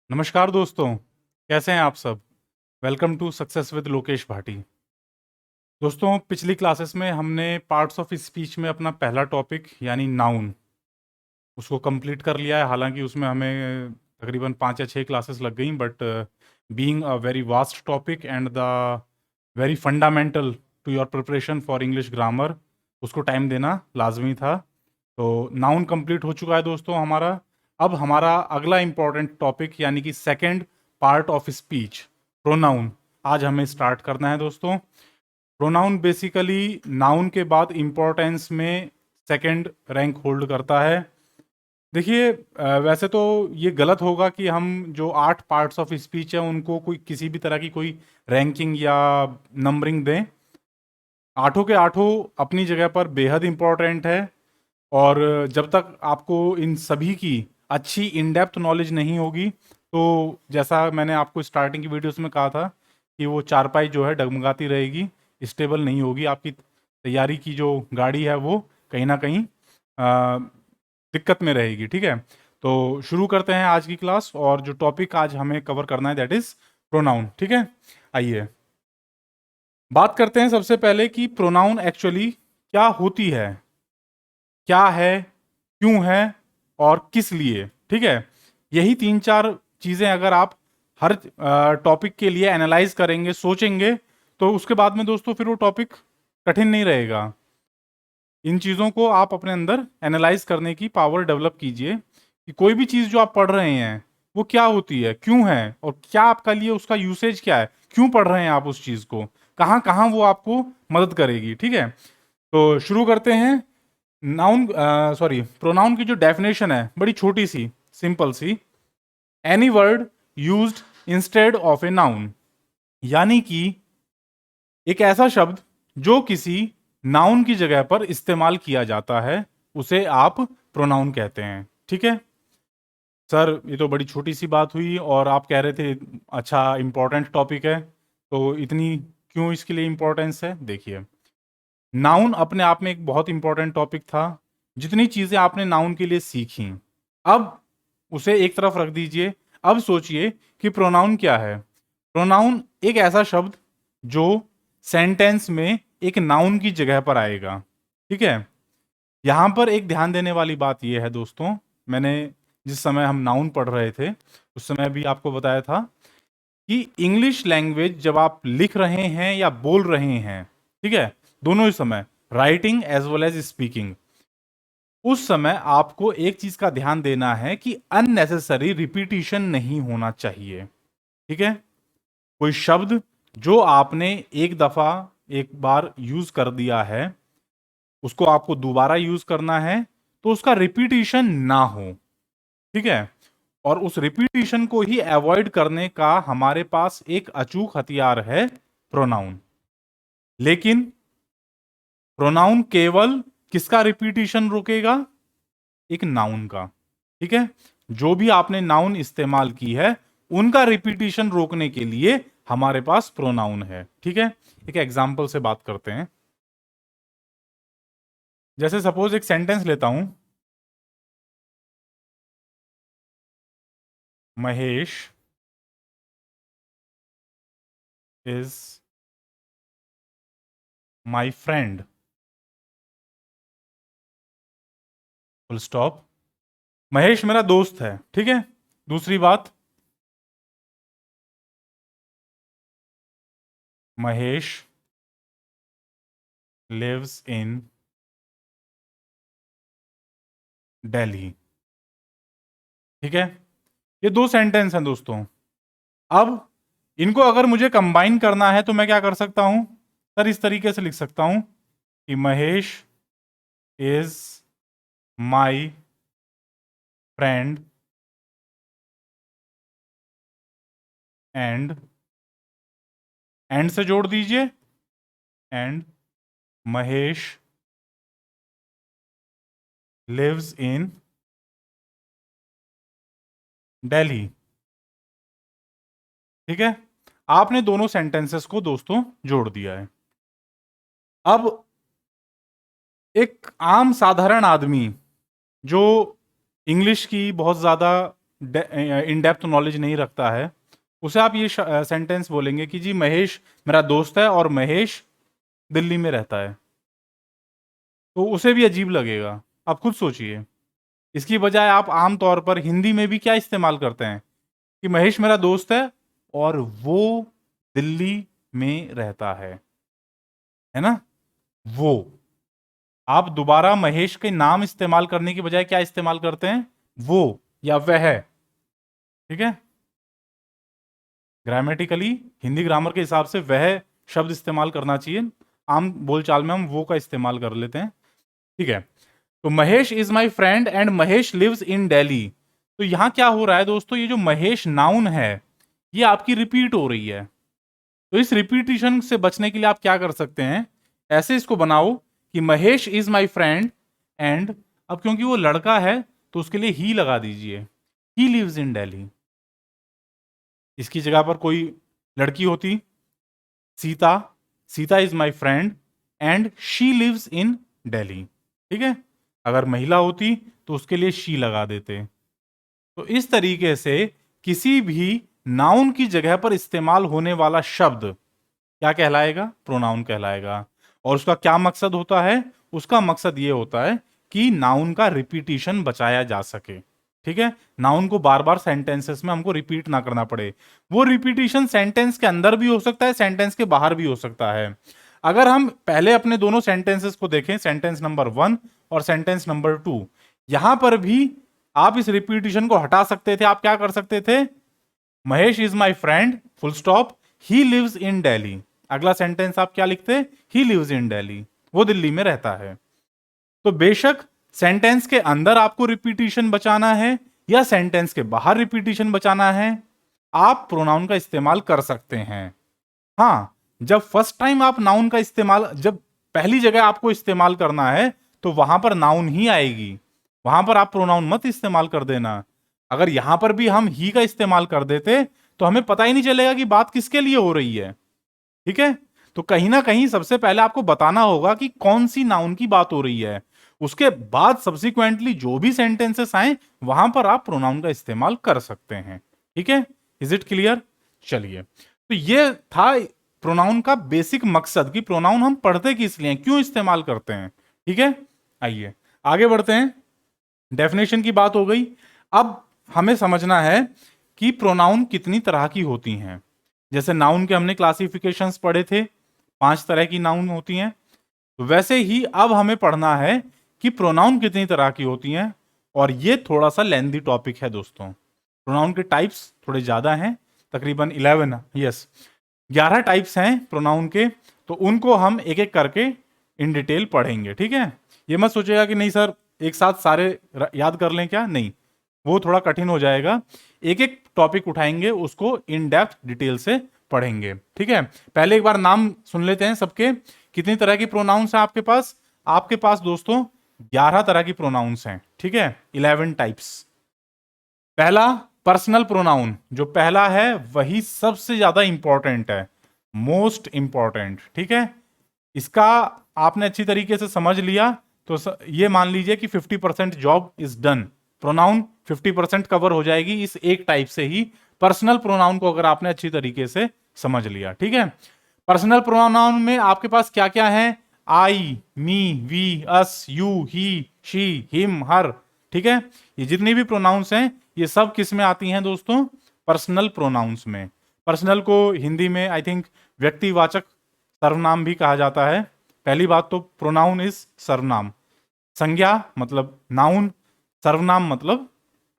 नमस्कार दोस्तों, कैसे हैं आप सब? Welcome to success with Lokesh Bhati. दोस्तों, पिछली क्लासेस में हमने पार्ट्स ऑफ स्पीच में अपना पहला टॉपिक यानी नाउन उसको कंप्लीट कर लिया है। हालांकि उसमें हमें तकरीबन 5 या 6 क्लासेस लग गई, but being a very vast topic and the very fundamental to your preparation for English grammar, उसको टाइम देना लाजमी था। तो नाउन कंप्लीट हो चुका है दोस्तों हमारा। अब हमारा अगला इंपॉर्टेंट टॉपिक यानी कि second part of speech, pronoun, आज हमें स्टार्ट करना है दोस्तों। प्रोनाउन बेसिकली नाउन के बाद इम्पोर्टेंस में सेकंड रैंक होल्ड करता है। देखिए, वैसे तो ये गलत होगा कि हम जो 8 पार्ट्स ऑफ स्पीच है उनको कोई किसी भी तरह की कोई रैंकिंग या नंबरिंग दें। आठों के आठों अपनी जगह पर बेहद इम्पोर्टेंट है। और जब तक आपको इन सभी की अच्छी इन डेप्थ नॉलेज नहीं होगी, तो जैसा मैंने आपको स्टार्टिंग की वीडियोस में कहा था कि वो चारपाई जो है डगमगाती रहेगी, स्टेबल नहीं होगी। आपकी तैयारी की जो गाड़ी है वो कहीं ना कहीं दिक्कत में रहेगी। ठीक है, तो शुरू करते हैं आज की क्लास। और जो टॉपिक आज हमें कवर करना है दैट इज प्रोनाउन। ठीक है, आइए बात करते हैं सबसे पहले कि प्रोनाउन एक्चुअली क्या होती है, क्या है, क्यों है और किस लिए। ठीक है, यही 3-4 चीज़ें अगर आप हर टॉपिक के लिए एनालाइज करेंगे, सोचेंगे, तो उसके बाद में दोस्तों फिर वो टॉपिक कठिन नहीं रहेगा। इन चीज़ों को आप अपने अंदर एनालाइज करने की पावर डेवलप कीजिए कि कोई भी चीज़ जो आप पढ़ रहे हैं वो क्या होती है, क्यों है, और क्या आपका लिए उसका यूसेज क्या है, क्यों पढ़ रहे हैं आप उस चीज़ को, कहाँ कहाँ वो आपको मदद करेगी। ठीक है, तो शुरू करते हैं। नाउन सॉरी प्रोनाउन की जो डेफिनेशन है बड़ी छोटी सी, सिंपल सी, any word used instead of a noun, यानी कि एक ऐसा शब्द जो किसी नाउन की जगह पर इस्तेमाल किया जाता है उसे आप प्रोनाउन कहते हैं। ठीक है सर, ये तो बड़ी छोटी सी बात हुई और आप कह रहे थे अच्छा इंपॉर्टेंट टॉपिक है, तो इतनी क्यों इसके लिए इंपॉर्टेंस है? देखिए, नाउन अपने आप में एक बहुत इंपॉर्टेंट टॉपिक था। जितनी चीजें आपने नाउन के लिए सीखी, अब उसे एक तरफ रख दीजिए। अब सोचिए कि प्रोनाउन क्या है। प्रोनाउन एक ऐसा शब्द जो सेंटेंस में एक नाउन की जगह पर आएगा। ठीक है, यहां पर एक ध्यान देने वाली बात यह है दोस्तों, मैंने जिस समय हम नाउन पढ़ रहे थे उस समय भी आपको बताया था कि इंग्लिश लैंग्वेज जब आप लिख रहे हैं या बोल रहे हैं, ठीक है, दोनों ही समय, writing as well as speaking, उस समय आपको एक चीज का ध्यान देना है कि अननेसेसरी रिपीटिशन नहीं होना चाहिए। ठीक है, कोई शब्द जो आपने एक दफा एक बार यूज कर दिया है उसको आपको दोबारा यूज करना है, तो उसका रिपीटिशन ना हो। ठीक है, और उस रिपीटिशन को ही अवॉइड करने का हमारे पास एक अचूक हथियार है, प्रोनाउन। लेकिन प्रोनाउन केवल किसका रिपीटिशन रोकेगा? एक नाउन का। ठीक है, जो भी आपने नाउन इस्तेमाल की है उनका रिपीटिशन रोकने के लिए हमारे पास प्रोनाउन है। ठीक है, एक एग्जांपल से बात करते हैं। जैसे सपोज एक सेंटेंस लेता हूं, Mahesh is my friend, full stop. Mahesh मेरा दोस्त है। ठीक है, दूसरी बात, महेश लिव्स इन दिल्ली। ठीक है, ये दो सेंटेंस हैं दोस्तों। अब इनको अगर मुझे कंबाइन करना है तो मैं क्या कर सकता हूं सर? इस तरीके से लिख सकता हूं कि Mahesh is my friend and, and से जोड़ दीजिए, and Mahesh lives in Delhi. ठीक है, आपने दोनों सेंटेंसेस को दोस्तों जोड़ दिया है। अब एक आम साधारण आदमी जो इंग्लिश की बहुत ज़्यादा इन डेप्थ नॉलेज नहीं रखता है, उसे आप ये सेंटेंस बोलेंगे कि जी महेश मेरा दोस्त है और महेश दिल्ली में रहता है, तो उसे भी अजीब लगेगा। आप खुद सोचिए। इसकी बजाय आप आमतौर पर हिंदी में भी क्या इस्तेमाल करते हैं कि महेश मेरा दोस्त है और वो दिल्ली में रहता है ना। वो, आप दोबारा महेश के नाम इस्तेमाल करने की बजाय क्या इस्तेमाल करते हैं, वो या वह। ठीक है, ग्रामेटिकली हिंदी ग्रामर के हिसाब से वह शब्द इस्तेमाल करना चाहिए। आम बोलचाल में हम वो का इस्तेमाल कर लेते हैं। ठीक है, तो Mahesh is my friend and Mahesh lives in Delhi. तो यहां क्या हो रहा है दोस्तों, ये जो महेश नाउन है ये आपकी रिपीट हो रही है। तो इस रिपीटिशन से बचने के लिए आप क्या कर सकते हैं, ऐसे इसको बनाओ कि Mahesh is my friend and, अब क्योंकि वो लड़का है तो उसके लिए ही लगा दीजिए, ही लिव्स इन दिल्ली। इसकी जगह पर कोई लड़की होती, Sita, Sita is my friend and she lives in Delhi. ठीक है, अगर महिला होती तो उसके लिए शी लगा देते। तो इस तरीके से किसी भी नाउन की जगह पर इस्तेमाल होने वाला शब्द क्या कहलाएगा, प्रोनाउन कहलाएगा। और उसका क्या मकसद होता है, उसका मकसद ये होता है कि नाउन का रिपीटिशन बचाया जा सके। ठीक है, नाउन को बार बार सेंटेंसेस में हमको रिपीट ना करना पड़े। वो रिपीटिशन सेंटेंस के अंदर भी हो सकता है, सेंटेंस के बाहर भी हो सकता है। अगर हम पहले अपने दोनों सेंटेंसेस को देखें, सेंटेंस नंबर 1 और सेंटेंस नंबर 2, यहां पर भी आप इस रिपीटिशन को हटा सकते थे। आप क्या कर सकते थे, Mahesh is my friend full stop, he lives in Delhi. अगला सेंटेंस आप क्या लिखते, ही लिव्स इन दिल्ली, वो दिल्ली में रहता है। तो बेशक सेंटेंस के अंदर आपको रिपीटिशन बचाना है या सेंटेंस के बाहर रिपीटिशन बचाना है, आप प्रोनाउन का इस्तेमाल कर सकते हैं। हाँ, जब फर्स्ट टाइम आप नाउन का इस्तेमाल, जब पहली जगह आपको इस्तेमाल करना है तो वहां पर नाउन ही आएगी, वहां पर आप प्रोनाउन मत इस्तेमाल कर देना। अगर यहां पर भी हम ही का इस्तेमाल कर देते तो हमें पता ही नहीं चलेगा कि बात किसके लिए हो रही है। ठीक है, तो कहीं ना कहीं सबसे पहले आपको बताना होगा कि कौन सी नाउन की बात हो रही है। उसके बाद सब्सिक्वेंटली जो भी सेंटेंसेस आए वहां पर आप प्रोनाउन का इस्तेमाल कर सकते हैं। ठीक है, इज इट क्लियर। चलिए, तो ये था प्रोनाउन का बेसिक मकसद कि प्रोनाउन हम पढ़ते किस लिए, क्यों इस्तेमाल करते हैं। ठीक है, आइए आगे बढ़ते हैं। डेफिनेशन की बात हो गई। अब हमें समझना है कि प्रोनाउन कितनी तरह की होती हैं। जैसे नाउन के हमने क्लासिफिकेशंस पढ़े थे, 5 तरह की नाउन होती हैं। तो वैसे ही अब हमें पढ़ना है कि प्रोनाउन कितनी तरह की होती हैं। और ये थोड़ा सा लेंदी टॉपिक है दोस्तों। प्रोनाउन के टाइप्स थोड़े ज्यादा हैं, तकरीबन 11 टाइप्स हैं प्रोनाउन के। तो उनको हम एक एक करके इन डिटेल पढ़ेंगे। ठीक है, ये मत सोचेगा कि नहीं सर एक साथ सारे याद कर लें, क्या नहीं, वो थोड़ा कठिन हो जाएगा। एक एक टॉपिक उठाएंगे, उसको इन डेप्थ डिटेल से पढ़ेंगे। ठीक है, पहले एक बार नाम सुन लेते हैं सबके। कितनी तरह की प्रोनाउंस हैं आपके पास, आपके पास दोस्तों 11 तरह की प्रोनाउंस हैं। ठीक है, 11 टाइप्स। पहला पर्सनल प्रोनाउन, जो पहला है वही सबसे ज्यादा इंपॉर्टेंट है, मोस्ट इंपॉर्टेंट। ठीक है, इसका आपने अच्छी तरीके से समझ लिया तो ये मान लीजिए कि 50% job is done. Pronoun 50% cover हो जाएगी इस एक टाइप से ही। पर्सनल प्रोनाउन को अगर आपने अच्छी तरीके से समझ लिया। ठीक है, पर्सनल प्रोनाउन में आपके पास क्या क्या है, I, me, we, us, you, he, she, him, her. ठीक है, ये जितनी भी प्रोनाउंस हैं ये सब किस में आती हैं दोस्तों, पर्सनल प्रोनाउंस में। पर्सनल को हिंदी में आई थिंक व्यक्तिवाचक सर्वनाम भी कहा जाता है। पहली बात तो प्रोनाउन इज सर्वनाम, संज्ञा मतलब नाउन, सर्वनाम मतलब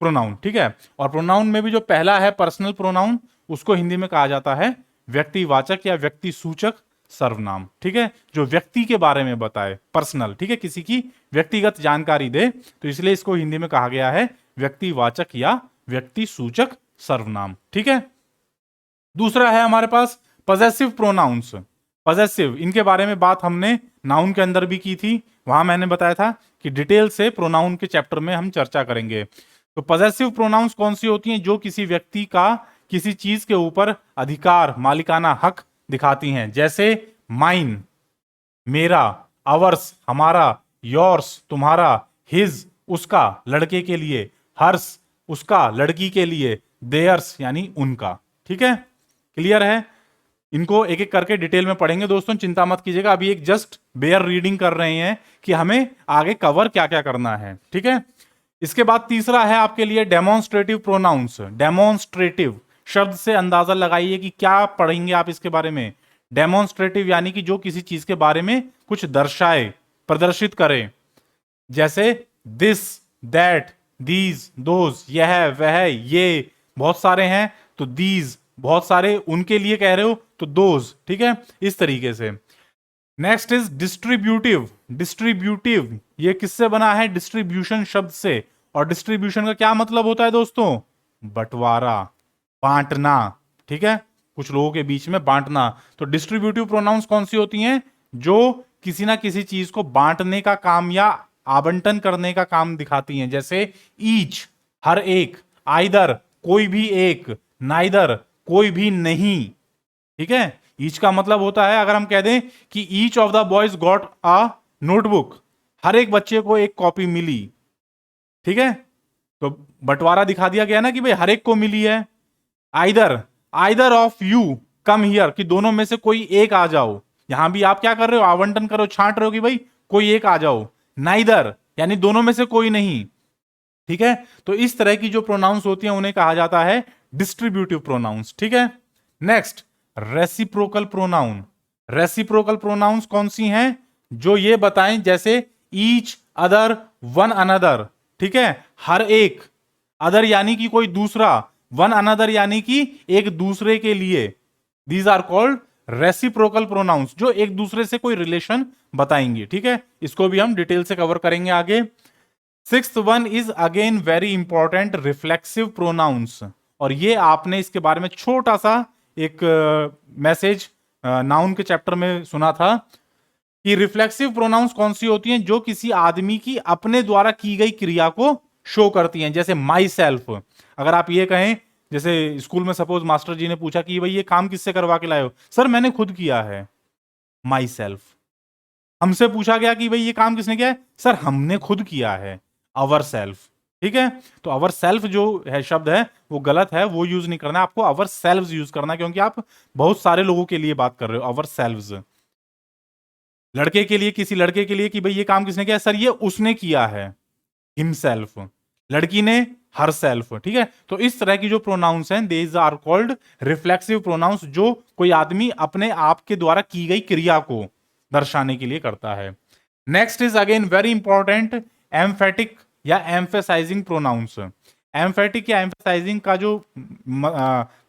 प्रोनाउन। ठीक है, और प्रोनाउन में भी जो पहला है पर्सनल प्रोनाउन, उसको हिंदी में कहा जाता है व्यक्तिवाचक या व्यक्ति सूचक सर्वनाम। ठीक है, जो व्यक्ति के बारे में बताए, पर्सनल। ठीक है, किसी की व्यक्तिगत जानकारी दे, तो इसलिए इसको हिंदी में कहा गया है व्यक्तिवाचक या व्यक्ति सूचक सर्वनाम। ठीक है, दूसरा है हमारे पास पजेसिव प्रोनाउंस। पजेसिव, इनके बारे में बात हमने नाउन के अंदर भी की थी, वहां मैंने बताया था कि डिटेल से प्रोनाउन के चैप्टर में हम चर्चा करेंगे। तो पजेसिव प्रोनाउंस कौन सी होती हैं, जो किसी व्यक्ति का किसी चीज के ऊपर अधिकार, मालिकाना हक दिखाती हैं। जैसे माइन, मेरा, अवर्स, हमारा, योर्स, तुम्हारा, हिज, उसका, लड़के के लिए, हर्स, उसका, लड़की के लिए देयर्स यानी उनका। ठीक है, क्लियर है? इनको एक एक करके डिटेल में पढ़ेंगे दोस्तों, चिंता मत कीजिएगा, अभी एक जस्ट बेयर रीडिंग कर रहे हैं कि हमें आगे कवर क्या क्या करना है। ठीक है, इसके बाद तीसरा है आपके लिए डेमोन्स्ट्रेटिव प्रोनाउंस। डेमोन्स्ट्रेटिव शब्द से अंदाजा लगाइए कि क्या पढ़ेंगे आप इसके बारे में। डेमोन्स्ट्रेटिव यानी कि जो किसी चीज के बारे में कुछ दर्शाए, प्रदर्शित करे, जैसे दिस, दैट, दीज, दोज, यह, वह, ये बहुत सारे हैं तो दीज, बहुत सारे उनके लिए कह रहे हो तो दोज। ठीक है, इस तरीके से। Next is distributive. डिस्ट्रीब्यूटिव ये किससे बना है? डिस्ट्रीब्यूशन शब्द से। और डिस्ट्रीब्यूशन का क्या मतलब होता है दोस्तों? बंटवारा, बांटना। ठीक है, कुछ लोगों के बीच में बांटना। तो डिस्ट्रीब्यूटिव प्रोनाउंस कौन सी होती हैं? जो किसी ना किसी चीज को बांटने का काम या आवंटन करने का काम दिखाती हैं, जैसे ईच हर एक, आइदर कोई भी एक, नाइदर कोई भी नहीं। ठीक है, ईच का मतलब होता है अगर हम कह दें कि each of the boys got a notebook, हर एक बच्चे को एक कॉपी मिली। ठीक है, तो बंटवारा दिखा दिया गया ना कि भाई हर एक को मिली है। Either, either of you come here, कि दोनों में से कोई एक आ जाओ। यहां भी आप क्या कर रहे हो? आवंटन करो, छांट रहे हो कि भाई कोई एक आ जाओ। नाइदर यानी दोनों में से कोई नहीं। ठीक है, तो इस तरह की जो प्रोनाउंस होती हैं उन्हें कहा जाता है डिस्ट्रीब्यूटिव प्रोनाउंस। ठीक है, next reciprocal pronoun. Reciprocal pronouns कौन सी हैं? जो ये बताएं जैसे ईच, अदर, वन अनदर। ठीक है, हर एक, अदर यानी कि कोई दूसरा, वन अनदर यानी कि एक दूसरे के लिए। These are called reciprocal pronouns, जो एक दूसरे से कोई रिलेशन बताएंगे। ठीक है, इसको भी हम डिटेल से कवर करेंगे आगे। Sixth one is again very important, reflexive pronouns. और ये आपने इसके बारे में छोटा सा एक मैसेज नाउन के चैप्टर में सुना था कि रिफ्लेक्सिव प्रोनाउंस कौन सी होती हैं? जो किसी आदमी की अपने द्वारा की गई क्रिया को शो करती हैं, जैसे माई सेल्फ। अगर आप ये कहें, जैसे स्कूल में सपोज मास्टर जी ने पूछा कि भाई ये काम किससे करवा के लाए हो? सर मैंने खुद किया है, माई सेल्फ। हमसे पूछा गया कि भाई ये काम किसने किया है? सर हमने खुद किया है, अवर सेल्फ। ठीक है, तो अवर सेल्फ जो है शब्द है वो गलत है, वो यूज नहीं करना, आपको अवर सेल्व्स यूज करना, क्योंकि आप बहुत सारे लोगों के लिए बात कर रहे हो। अवर सेल्व्स, लड़के के लिए, किसी लड़के के लिए कि भाई ये काम किसने किया? सर ये उसने किया है, हिमसेल्फ। लड़की ने हर सेल्फ। ठीक है, तो इस तरह की जो प्रोनाउंस हैं these are called reflexive pronouns, जो कोई आदमी अपने आप के द्वारा की गई क्रिया को दर्शाने के लिए करता है। Next is again very important, emphatic या एम्फेसाइजिंग प्रोनाउंस। एम्फेटिक या एम्फेसाइजिंग का जो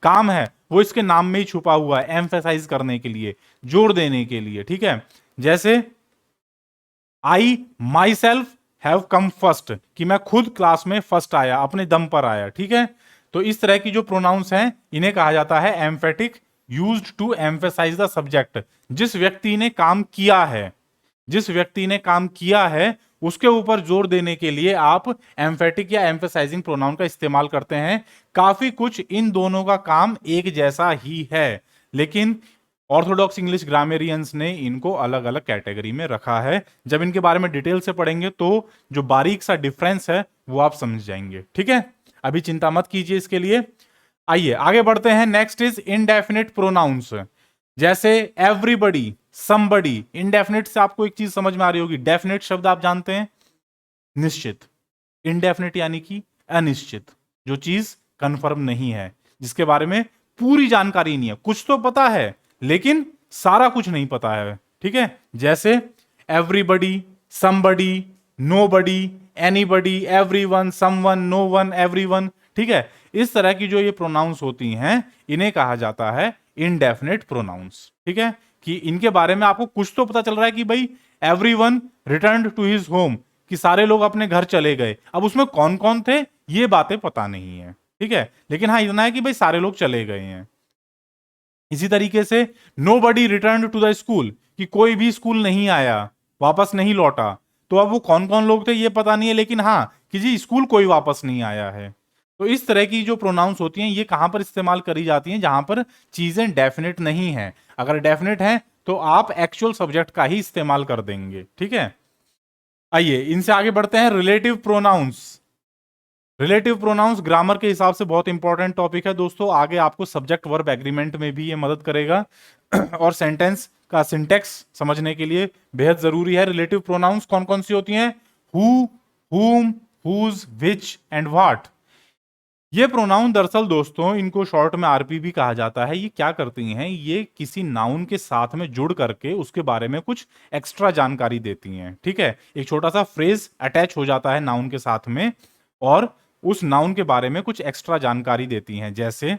काम है वो इसके नाम में ही छुपा हुआ है, एम्फेसाइज करने के लिए, जोर देने के लिए। ठीक है, जैसे I myself have come first, कि मैं खुद क्लास में फर्स्ट आया, अपने दम पर आया। ठीक है, तो इस तरह की जो प्रोनाउंस हैं इन्हें कहा जाता है emphatic, used to emphasize the subject. जिस व्यक्ति ने काम किया है, जिस व्यक्ति ने काम किया है उसके ऊपर जोर देने के लिए आप एम्फेटिक या एम्फेसाइजिंग प्रोनाउन का इस्तेमाल करते हैं। काफी कुछ इन दोनों का काम एक जैसा ही है, लेकिन ऑर्थोडॉक्स इंग्लिश ग्रामेरियंस ने इनको अलग अलग कैटेगरी में रखा है। जब इनके बारे में डिटेल से पढ़ेंगे तो जो बारीक सा डिफरेंस है वो आप समझ जाएंगे। ठीक है, अभी चिंता मत कीजिए इसके लिए। आइए आगे बढ़ते हैं। नेक्स्ट इज इनडेफिनिट प्रोनाउंस, जैसे एवरीबडी, समबडी। इनडेफिनिट से आपको एक चीज समझ में आ रही होगी, डेफिनिट शब्द आप जानते हैं, निश्चित। इनडेफिनिट यानी कि अनिश्चित, जो चीज कंफर्म नहीं है, जिसके बारे में पूरी जानकारी नहीं है। कुछ तो पता है लेकिन सारा कुछ नहीं पता है। ठीक है, जैसे everybody, somebody, nobody, anybody, everyone, someone, known, everyone. ठीक है, इस तरह की जो ये प्रोनाउंस होती हैं इन्हें कहा जाता है इनडेफिनिट प्रोनाउंस। ठीक है, कि इनके बारे में आपको कुछ तो पता चल रहा है कि भाई everyone return to his home, कि सारे लोग अपने घर चले गए। अब उसमें कौन कौन थे ये बातें पता नहीं है। ठीक है, लेकिन हाँ इतना है कि भाई सारे लोग चले गए हैं। इसी तरीके से nobody return to the school, कि कोई भी स्कूल नहीं आया, वापस नहीं लौटा। तो अब वो कौन कौन लोग थे ये पता नहीं है, लेकिन हाँ कि जी स्कूल कोई वापस नहीं आया है। तो इस तरह की जो प्रोनाउंस होती हैं ये कहां पर इस्तेमाल करी जाती हैं? जहां पर चीजें डेफिनेट नहीं है। अगर डेफिनेट है तो आप एक्चुअल सब्जेक्ट का ही इस्तेमाल कर देंगे। ठीक है, आइए इनसे आगे बढ़ते हैं। Relative pronouns. Relative pronouns grammar के हिसाब से बहुत इंपॉर्टेंट टॉपिक है दोस्तों, आगे आपको सब्जेक्ट वर्ब एग्रीमेंट में भी ये मदद करेगा और सेंटेंस का सिंटेक्स समझने के लिए बेहद जरूरी है। रिलेटिव प्रोनाउंस कौन कौन सी होती हैं? हु, हुम, हुज, विच एंड व्हाट। ये प्रोनाउन दरअसल दोस्तों, इनको शॉर्ट में आरपी भी कहा जाता है। ये क्या करती हैं? ये किसी नाउन के साथ में जुड़ करके उसके बारे में कुछ एक्स्ट्रा जानकारी देती हैं। ठीक है, एक छोटा सा फ्रेज अटैच हो जाता है नाउन के साथ में और उस नाउन के बारे में कुछ एक्स्ट्रा जानकारी देती हैं। जैसे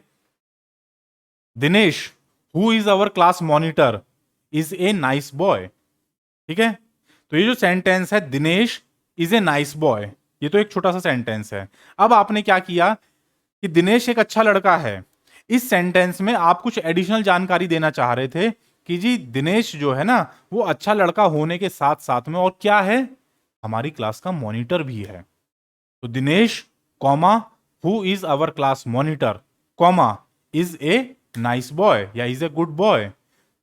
Dinesh who is our class monitor is a nice boy. ठीक है, तो ये जो सेंटेंस है Dinesh is a nice boy, ये तो एक छोटा सा सेंटेंस है। अब आपने क्या किया कि दिनेश एक अच्छा लड़का है। इस सेंटेंस में आप कुछ एडिशनल जानकारी देना चाह रहे थे कि जी दिनेश जो है ना, वो अच्छा लड़का होने के साथ साथ में और क्या है, हमारी क्लास का मॉनिटर भी है। तो Dinesh comma who is our class monitor comma is a nice boy या इज ए गुड बॉय।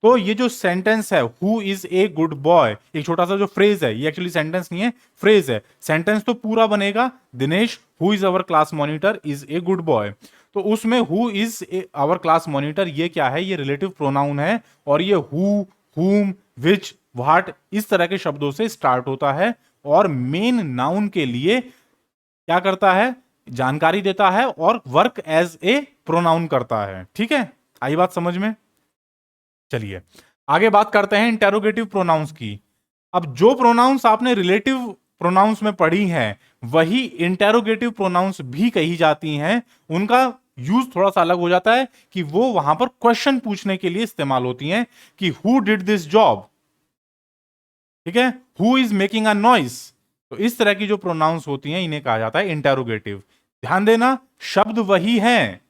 तो ये जो सेंटेंस है who is a good boy, एक छोटा सा जो फ्रेज है, ये एक्चुअली सेंटेंस नहीं है, फ्रेज है। सेंटेंस तो पूरा बनेगा Dinesh who is our class monitor is a good boy. तो उसमें who is our class monitor ये क्या है? ये रिलेटिव प्रोनाउन है और ये हु, हुम, विच, व्हाट इस तरह के शब्दों से स्टार्ट होता है और मेन नाउन के लिए क्या करता है? जानकारी देता है और वर्क एज ए प्रोनाउन करता है। ठीक है, आई बात समझ में? चलिए आगे बात करते हैं इंटेरोगेटिव प्रोनाउंस की। अब जो प्रोनाउंस आपने रिलेटिव प्रोनाउंस में पढ़ी हैं वही इंटेरोगेटिव प्रोनाउंस भी कही जाती हैं। उनका यूज थोड़ा सा अलग हो जाता है कि वो वहां पर क्वेश्चन पूछने के लिए इस्तेमाल होती हैं कि हु डिड दिस जॉब। ठीक है, who is making a noise. तो इस तरह की जो प्रोनाउंस होती हैं इन्हें कहा जाता है इंटेरोगेटिव। ध्यान देना, शब्द वही हैं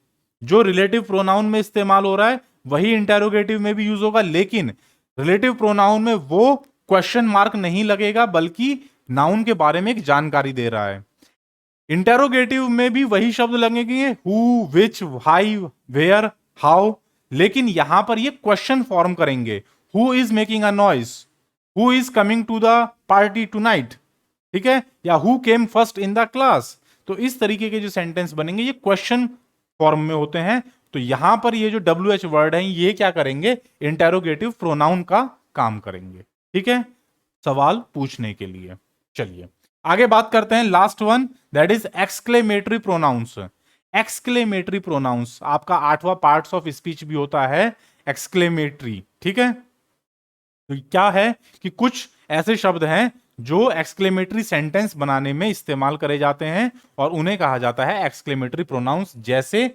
जो रिलेटिव प्रोनाउन में इस्तेमाल हो रहा है वही इंटेरोगेटिव में भी यूज होगा, लेकिन रिलेटिव प्रोनाउन में वो क्वेश्चन मार्क नहीं लगेगा बल्कि नाउन के बारे में एक जानकारी दे रहा है। इंटेरोगेटिव में भी वही शब्द लगेंगे who, which, why, where, how, लेकिन यहां पर ये क्वेश्चन फॉर्म करेंगे। Who is making a noise, who is coming to the party tonight. ठीक है, या who came first in the class. तो इस तरीके के जो सेंटेंस बनेंगे ये क्वेश्चन फॉर्म में होते हैं। तो यहां पर ये जो WH वर्ड है ये क्या करेंगे? इंटेरोगेटिव प्रोनाउन का काम करेंगे। ठीक है, सवाल पूछने के लिए। चलिए आगे बात करते हैं last one, that is exclamatory pronouns. Exclamatory pronouns आपका 8वां पार्ट्स ऑफ स्पीच भी होता है एक्सक्लेमेटरी। ठीक है, तो क्या है कि कुछ ऐसे शब्द हैं जो एक्सक्लेमेटरी सेंटेंस बनाने में इस्तेमाल करे जाते हैं और उन्हें कहा जाता है एक्सक्लेमेटरी प्रोनाउंस। जैसे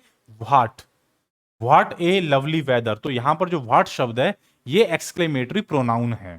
what, what a lovely weather. तो यहां पर जो व्हाट शब्द है ये एक्सक्लेमेटरी प्रोनाउन है।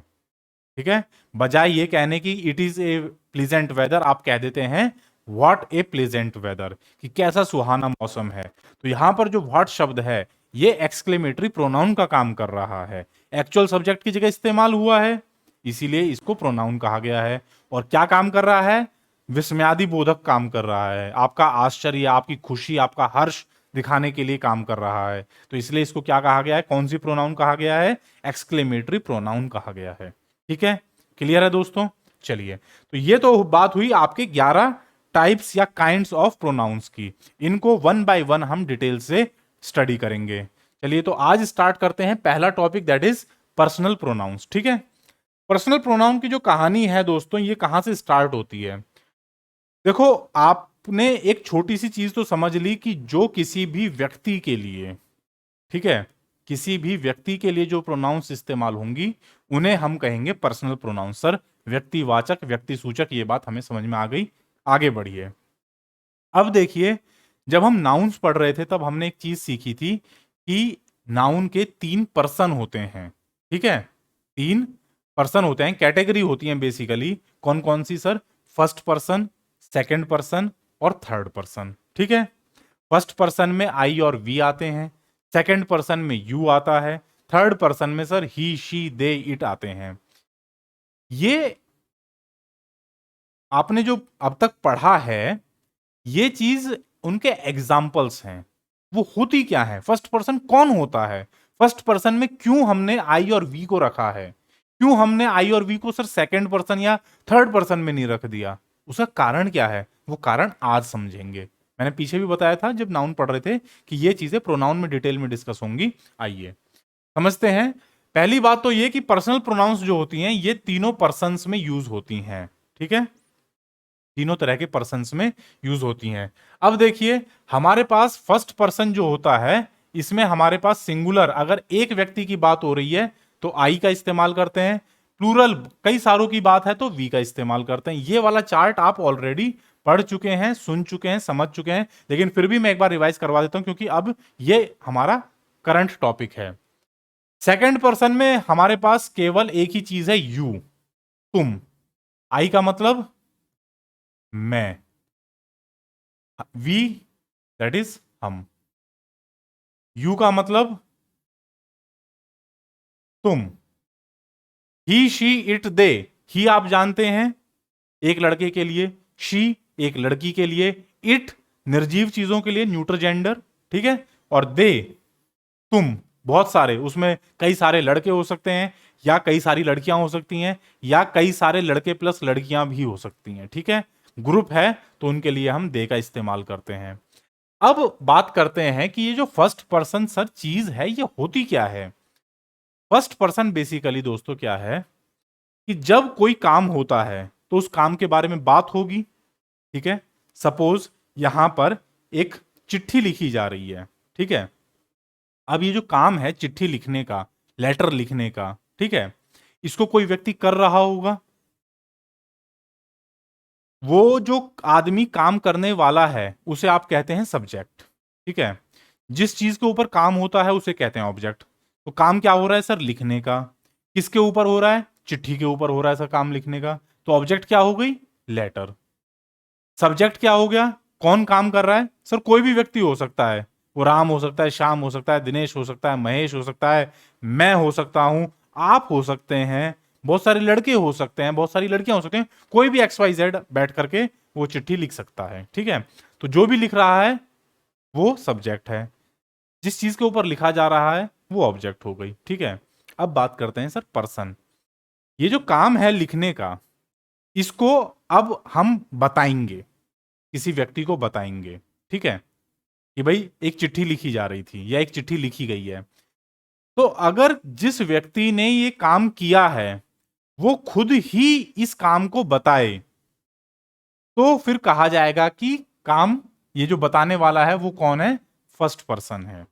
ठीक है, बजाय ये कहने की it is a pleasant weather, आप कह देते हैं व्हाट ए प्लीजेंट वेदर, कि कैसा सुहाना मौसम है। तो यहां पर जो व्हाट शब्द है ये एक्सक्लेमेटरी प्रोनाउन का काम कर रहा है, एक्चुअल सब्जेक्ट की जगह इस्तेमाल हुआ है, इसीलिए इसको प्रोनाउन कहा गया है। और क्या काम कर रहा है? विस्मयादि बोधक काम कर रहा है, आपका आश्चर्य, आपकी खुशी, आपका हर्ष दिखाने के लिए काम कर रहा है। तो इसलिए इसको क्या कहा गया है? कौन सी प्रोनाउन कहा गया है? एक्सक्लेमेटरी प्रोनाउन कहा गया है। ठीक है, क्लियर है दोस्तों? चलिए, तो ये तो बात हुई आपके 11 टाइप्स या काइंड्स ऑफ प्रोनाउंस की। इनको वन बाय वन हम डिटेल से स्टडी करेंगे। चलिए, तो आज स्टार्ट करते हैं पहला topic, that is personal pronouns. ठीक है, पर्सनल प्रोनाउन की जो कहानी है दोस्तों ये कहां से स्टार्ट होती है? देखो, आपने एक छोटी सी चीज तो समझ ली कि जो किसी भी व्यक्ति के लिए, ठीक है, किसी भी व्यक्ति के लिए जो प्रोनाउंस इस्तेमाल होंगी उन्हें हम कहेंगे पर्सनल प्रोनाउंस। सर, व्यक्तिवाचक, व्यक्ति सूचक, ये बात हमें समझ में आ गई। आगे बढ़िए। अब देखिए, जब हम नाउन्स पढ़ रहे थे तब हमने एक चीज सीखी थी कि नाउन के 3 पर्सन होते हैं। ठीक है, 3 पर्सन होते हैं, कैटेगरी होती हैं बेसिकली। कौन कौन सी sir? First person, second person और थर्ड पर्सन। ठीक है, फर्स्ट पर्सन में आई और वी आते हैं, सेकंड पर्सन में यू आता है, थर्ड पर्सन में sir he, she, they, it आते हैं। ये आपने जो अब तक पढ़ा है ये चीज उनके एग्जाम्पल्स हैं। वो होती क्या है? फर्स्ट पर्सन कौन होता है? फर्स्ट पर्सन में क्यों हमने आई और वी को रखा है? क्यों हमने आई और वी को सर सेकंड पर्सन या थर्ड पर्सन में नहीं रख दिया? उसका कारण क्या है? वो कारण आज समझेंगे। मैंने पीछे भी बताया था जब नाउन पढ़ रहे थे कि ये चीजें प्रोनाउन में डिटेल में डिस्कस होंगी। आइए समझते हैं। पहली बात तो ये कि पर्सनल प्रोनाउंस जो होती हैं ये तीनों पर्सन्स में यूज होती हैं। ठीक है, तीनों तरह के पर्सन्स में यूज होती हैं। अब देखिए हमारे पास फर्स्ट पर्सन जो होता है इसमें हमारे पास सिंगुलर, अगर एक व्यक्ति की बात हो रही है तो आई का इस्तेमाल करते हैं, प्लूरल कई सारों की बात है तो वी का इस्तेमाल करते हैं। ये वाला चार्ट आप ऑलरेडी पढ़ चुके हैं, सुन चुके हैं, समझ चुके हैं, लेकिन फिर भी मैं एक बार रिवाइज करवा देता हूं क्योंकि अब ये हमारा करंट टॉपिक है। सेकंड पर्सन में हमारे पास केवल एक ही चीज है, यू, तुम। आई का मतलब मैं, वी दैट इज हम। यू का मतलब तुम। ही शी इट दे, ही आप जानते हैं एक लड़के के लिए, शी एक लड़की के लिए, इट निर्जीव चीजों के लिए, न्यूट्रल जेंडर। ठीक है, और दे तुम बहुत सारे, उसमें कई सारे लड़के हो सकते हैं या कई सारी लड़कियां हो सकती हैं या कई सारे लड़के प्लस लड़कियां भी हो सकती हैं। ठीक है, ग्रुप है तो उनके लिए हम दे का इस्तेमाल करते हैं। अब बात करते हैं कि ये जो फर्स्ट पर्सन सर चीज है ये होती क्या है। फर्स्ट पर्सन बेसिकली दोस्तों क्या है कि जब कोई काम होता है तो उस काम के बारे में बात होगी। ठीक है, सपोज यहां पर एक चिट्ठी लिखी जा रही है। ठीक है, अब ये जो काम है चिट्ठी लिखने का, लेटर लिखने का, ठीक है, इसको कोई व्यक्ति कर रहा होगा। वो जो आदमी काम करने वाला है उसे आप कहते हैं सब्जेक्ट। ठीक है, जिस चीज के ऊपर काम होता है उसे कहते हैं ऑब्जेक्ट। तो काम क्या हो रहा है सर, लिखने का। किसके ऊपर हो रहा है, चिट्ठी के ऊपर हो रहा है सर काम लिखने का। तो ऑब्जेक्ट क्या हो गई, लेटर। सब्जेक्ट क्या हो गया, कौन काम कर रहा है सर, कोई भी व्यक्ति हो सकता है। वो राम हो सकता है, श्याम हो सकता है, दिनेश हो सकता है, महेश हो सकता है, मैं हो सकता हूं, आप हो सकते हैं, बहुत सारे लड़के हो सकते हैं, बहुत सारी लड़कियां हो सकते हैं, कोई भी एक्स वाई जेड बैठ करके वो चिट्ठी लिख सकता है। ठीक है, तो जो भी लिख रहा है वो सब्जेक्ट है, जिस चीज के ऊपर लिखा जा रहा है वो ऑब्जेक्ट हो गई। ठीक है, अब बात करते हैं सर पर्सन। ये जो काम है लिखने का, इसको अब हम बताएंगे, किसी व्यक्ति को बताएंगे। ठीक है, कि भाई एक चिट्ठी लिखी जा रही थी या एक चिट्ठी लिखी गई है। तो अगर जिस व्यक्ति ने ये काम किया है वो खुद ही इस काम को बताए तो फिर कहा जाएगा कि काम, ये जो बताने वाला है वो कौन है, फर्स्ट पर्सन है।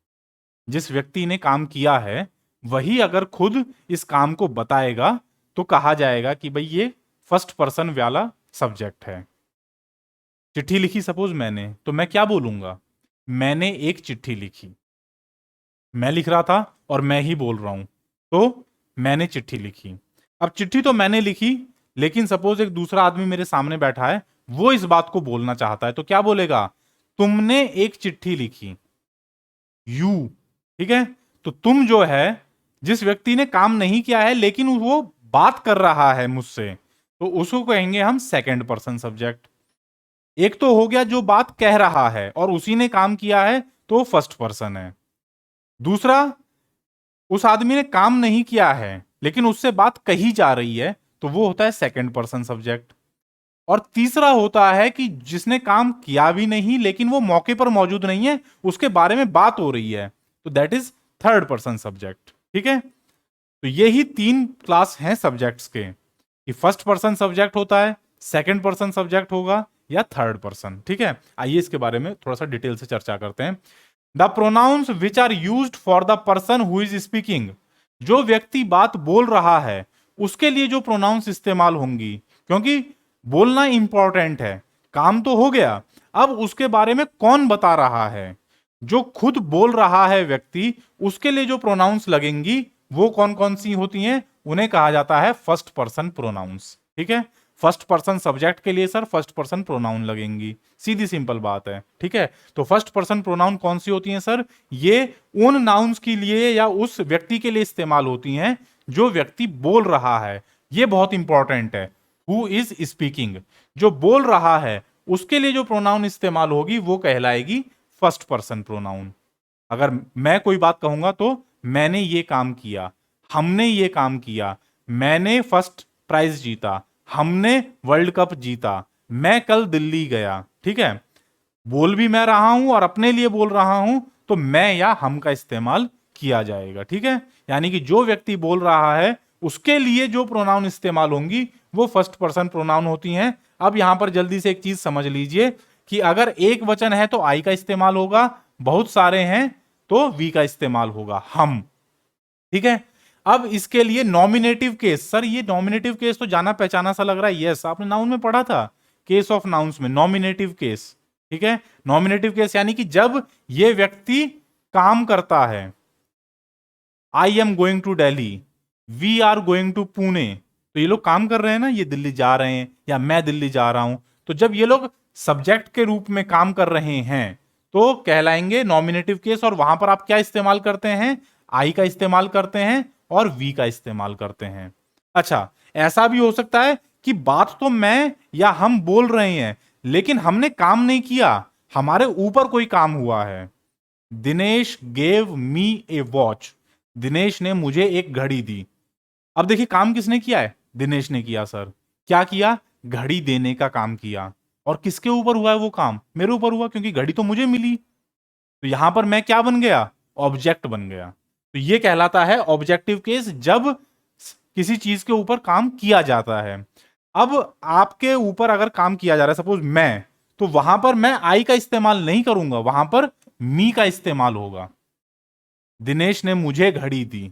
जिस व्यक्ति ने काम किया है वही अगर खुद इस काम को बताएगा तो कहा जाएगा कि भाई ये फर्स्ट पर्सन वाला सब्जेक्ट है। चिट्ठी लिखी सपोज मैंने, तो मैं क्या बोलूंगा, मैंने एक चिट्ठी लिखी। मैं लिख रहा था और मैं ही बोल रहा हूं तो मैंने चिट्ठी लिखी। अब चिट्ठी तो मैंने लिखी, लेकिन सपोज एक दूसरा आदमी मेरे सामने बैठा है, वो इस बात को बोलना चाहता है तो क्या बोलेगा, तुमने एक चिट्ठी लिखी, यू। ठीक है, तो तुम जो है, जिस व्यक्ति ने काम नहीं किया है लेकिन वो बात कर रहा है मुझसे, तो उसको कहेंगे हम सेकंड पर्सन सब्जेक्ट। एक तो हो गया जो बात कह रहा है और उसी ने काम किया है तो फर्स्ट पर्सन है। दूसरा, उस आदमी ने काम नहीं किया है लेकिन उससे बात कही जा रही है तो वो होता है सेकंड पर्सन सब्जेक्ट। और तीसरा होता है कि जिसने काम किया भी नहीं लेकिन वो मौके पर मौजूद नहीं है, उसके बारे में बात हो रही है, तो that is third person subject. ठीक है, तो यही तीन क्लास हैं सब्जेक्ट्स के, कि फर्स्ट पर्सन सब्जेक्ट होता है, सेकंड पर्सन सब्जेक्ट होगा या थर्ड पर्सन। ठीक है, आइए इसके बारे में थोड़ा सा डिटेल से चर्चा करते हैं। The pronouns which are used for the person who is speaking, जो व्यक्ति बात बोल रहा है उसके लिए जो प्रोनाउंस इस्तेमाल होंगी, क्योंकि बोलना इंपॉर्टेंट है, काम तो हो गया, अब उसके बारे में कौन बता रहा है, जो खुद बोल रहा है व्यक्ति, उसके लिए जो प्रोनाउंस लगेंगी वो कौन कौन सी होती हैं, उन्हें कहा जाता है फर्स्ट पर्सन प्रोनाउंस। ठीक है, फर्स्ट पर्सन सब्जेक्ट के लिए सर फर्स्ट पर्सन प्रोनाउन लगेंगी, सीधी सिंपल बात है। ठीक है, तो फर्स्ट पर्सन प्रोनाउन कौन सी होती हैं सर, ये उन नाउन्स के लिए या उस व्यक्ति के लिए इस्तेमाल होती हैं जो व्यक्ति बोल रहा है। ये बहुत इंपॉर्टेंट है, हु इज स्पीकिंग, जो बोल रहा है उसके लिए जो प्रोनाउन इस्तेमाल होगी वो कहलाएगी फर्स्ट पर्सन प्रोनाउन। अगर मैं कोई बात कहूंगा तो मैंने ये काम किया, हमने ये काम किया, मैंने फर्स्ट प्राइज जीता, हमने वर्ल्ड कप जीता, मैं कल दिल्ली गया, ठीक है, बोल भी मैं रहा हूं और अपने लिए बोल रहा हूं, तो मैं या हम का इस्तेमाल किया जाएगा, ठीक है। यानी कि जो व्यक्ति बोल रहा है उसके लिए जो प्रोनाउन इस्तेमाल होंगी वो फर्स्ट पर्सन प्रोनाउन होती हैं। अब यहां पर जल्दी से एक चीज समझ लीजिए कि अगर एक वचन है तो आई का इस्तेमाल होगा, बहुत सारे हैं तो वी का इस्तेमाल होगा, हम, ठीक है। अब इसके लिए नॉमिनेटिव केस, सर ये नॉमिनेटिव केस तो जाना पहचाना सा लग रहा है, यस आपने नाउन में पढ़ा था, केस ऑफ नाउन्स में नॉमिनेटिव केस, ठीक है। नॉमिनेटिव केस यानी कि जब ये व्यक्ति काम करता है, I am going to Delhi, we are going to Pune, तो ये लोग काम कर रहे हैं ना, ये दिल्ली जा रहे हैं या मैं दिल्ली जा रहा हूं, तो जब ये लोग सब्जेक्ट के रूप में काम कर रहे हैं तो कहलाएंगे नॉमिनेटिव केस। और वहां पर आप क्या इस्तेमाल करते हैं, आई का इस्तेमाल करते हैं और वी का इस्तेमाल करते हैं। अच्छा, ऐसा भी हो सकता है कि बात तो मैं या हम बोल रहे हैं लेकिन हमने काम नहीं किया, हमारे ऊपर कोई काम हुआ है। दिनेश गेव मी ए वॉच, दिनेश ने मुझे एक घड़ी दी। अब देखिए काम किसने किया है, दिनेश ने किया सर। क्या किया, घड़ी देने का काम किया। और किसके ऊपर हुआ है वो काम, मेरे ऊपर हुआ क्योंकि घड़ी तो मुझे मिली। तो यहां पर मैं क्या बन गया, ऑब्जेक्ट बन गया। तो ये कहलाता है ऑब्जेक्टिव केस, जब किसी चीज के ऊपर काम किया जाता है। अब आपके ऊपर अगर काम किया जा रहा है, सपोज मैं, तो वहां पर मैं आई का इस्तेमाल नहीं करूंगा, वहां पर मी का इस्तेमाल होगा। दिनेश ने मुझे घड़ी दी,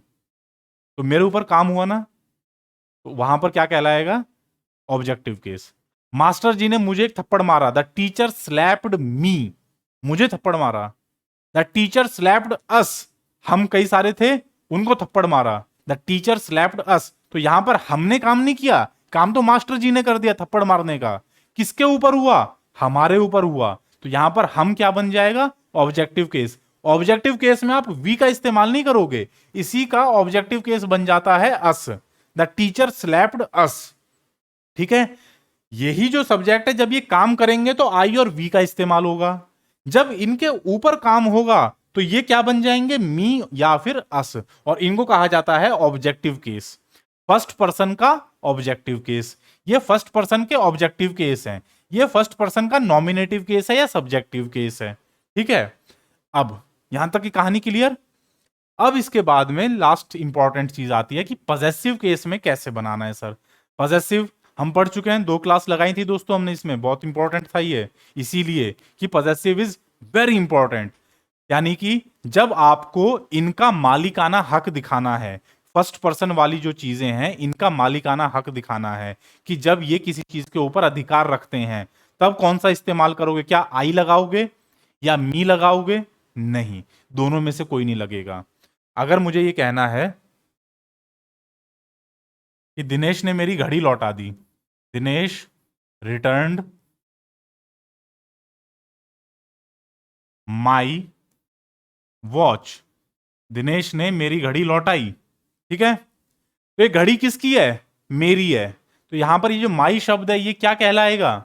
तो मेरे ऊपर काम हुआ ना, तो वहां पर क्या कहलाएगा, ऑब्जेक्टिव केस। मास्टर जी ने मुझे एक थप्पड़ मारा, द टीचर स्लैप्ड मी, मुझे थप्पड़ मारा। द टीचर स्लैप्ड अस, हम कई सारे थे, उनको थप्पड़ मारा। द टीचर स्लैप्ड अस, तो यहां पर हमने काम नहीं किया, काम तो मास्टर जी ने कर दिया थप्पड़ मारने का। किसके ऊपर हुआ, हमारे ऊपर हुआ। तो यहां पर हम क्या बन जाएगा, ऑब्जेक्टिव केस। ऑब्जेक्टिव केस में आप वी का इस्तेमाल नहीं करोगे, इसी का ऑब्जेक्टिव केस बन जाता है अस, द टीचर स्लैप्ड अस, ठीक है। यही जो सब्जेक्ट है, जब ये काम करेंगे तो आई और वी का इस्तेमाल होगा। जब इनके ऊपर काम होगा तो ये क्या बन जाएंगे, मी या फिर अस, और इनको कहा जाता है ऑब्जेक्टिव केस, फर्स्ट पर्सन का ऑब्जेक्टिव केस। ये फर्स्ट पर्सन के ऑब्जेक्टिव केस हैं, ये फर्स्ट पर्सन का नॉमिनेटिव केस है या सब्जेक्टिव केस है, ठीक है। अब यहां तक की कहानी क्लियर। अब इसके बाद में लास्ट इंपॉर्टेंट चीज आती है कि पॉजेसिव केस में कैसे बनाना है सर। पॉजेसिव हम पढ़ चुके हैं, 2 क्लास लगाई थी दोस्तों हमने, इसमें बहुत इंपॉर्टेंट था ये, इसीलिए कि पॉजेसिव इज वेरी इंपॉर्टेंट। यानी कि जब आपको इनका मालिकाना हक दिखाना है, फर्स्ट पर्सन वाली जो चीजें हैं इनका मालिकाना हक दिखाना है, कि जब ये किसी चीज के ऊपर अधिकार रखते हैं, तब कौन सा इस्तेमाल करोगे, क्या आई लगाओगे या मी लगाओगे, नहीं, दोनों में से कोई नहीं लगेगा। अगर मुझे ये कहना है कि दिनेश ने मेरी घड़ी लौटा दी, Dinesh returned my watch, Dinesh ने मेरी घड़ी लौटाई, ठीक है। तो ये घड़ी किसकी है, मेरी है। तो यहां पर ये जो माई शब्द है ये क्या कहलाएगा,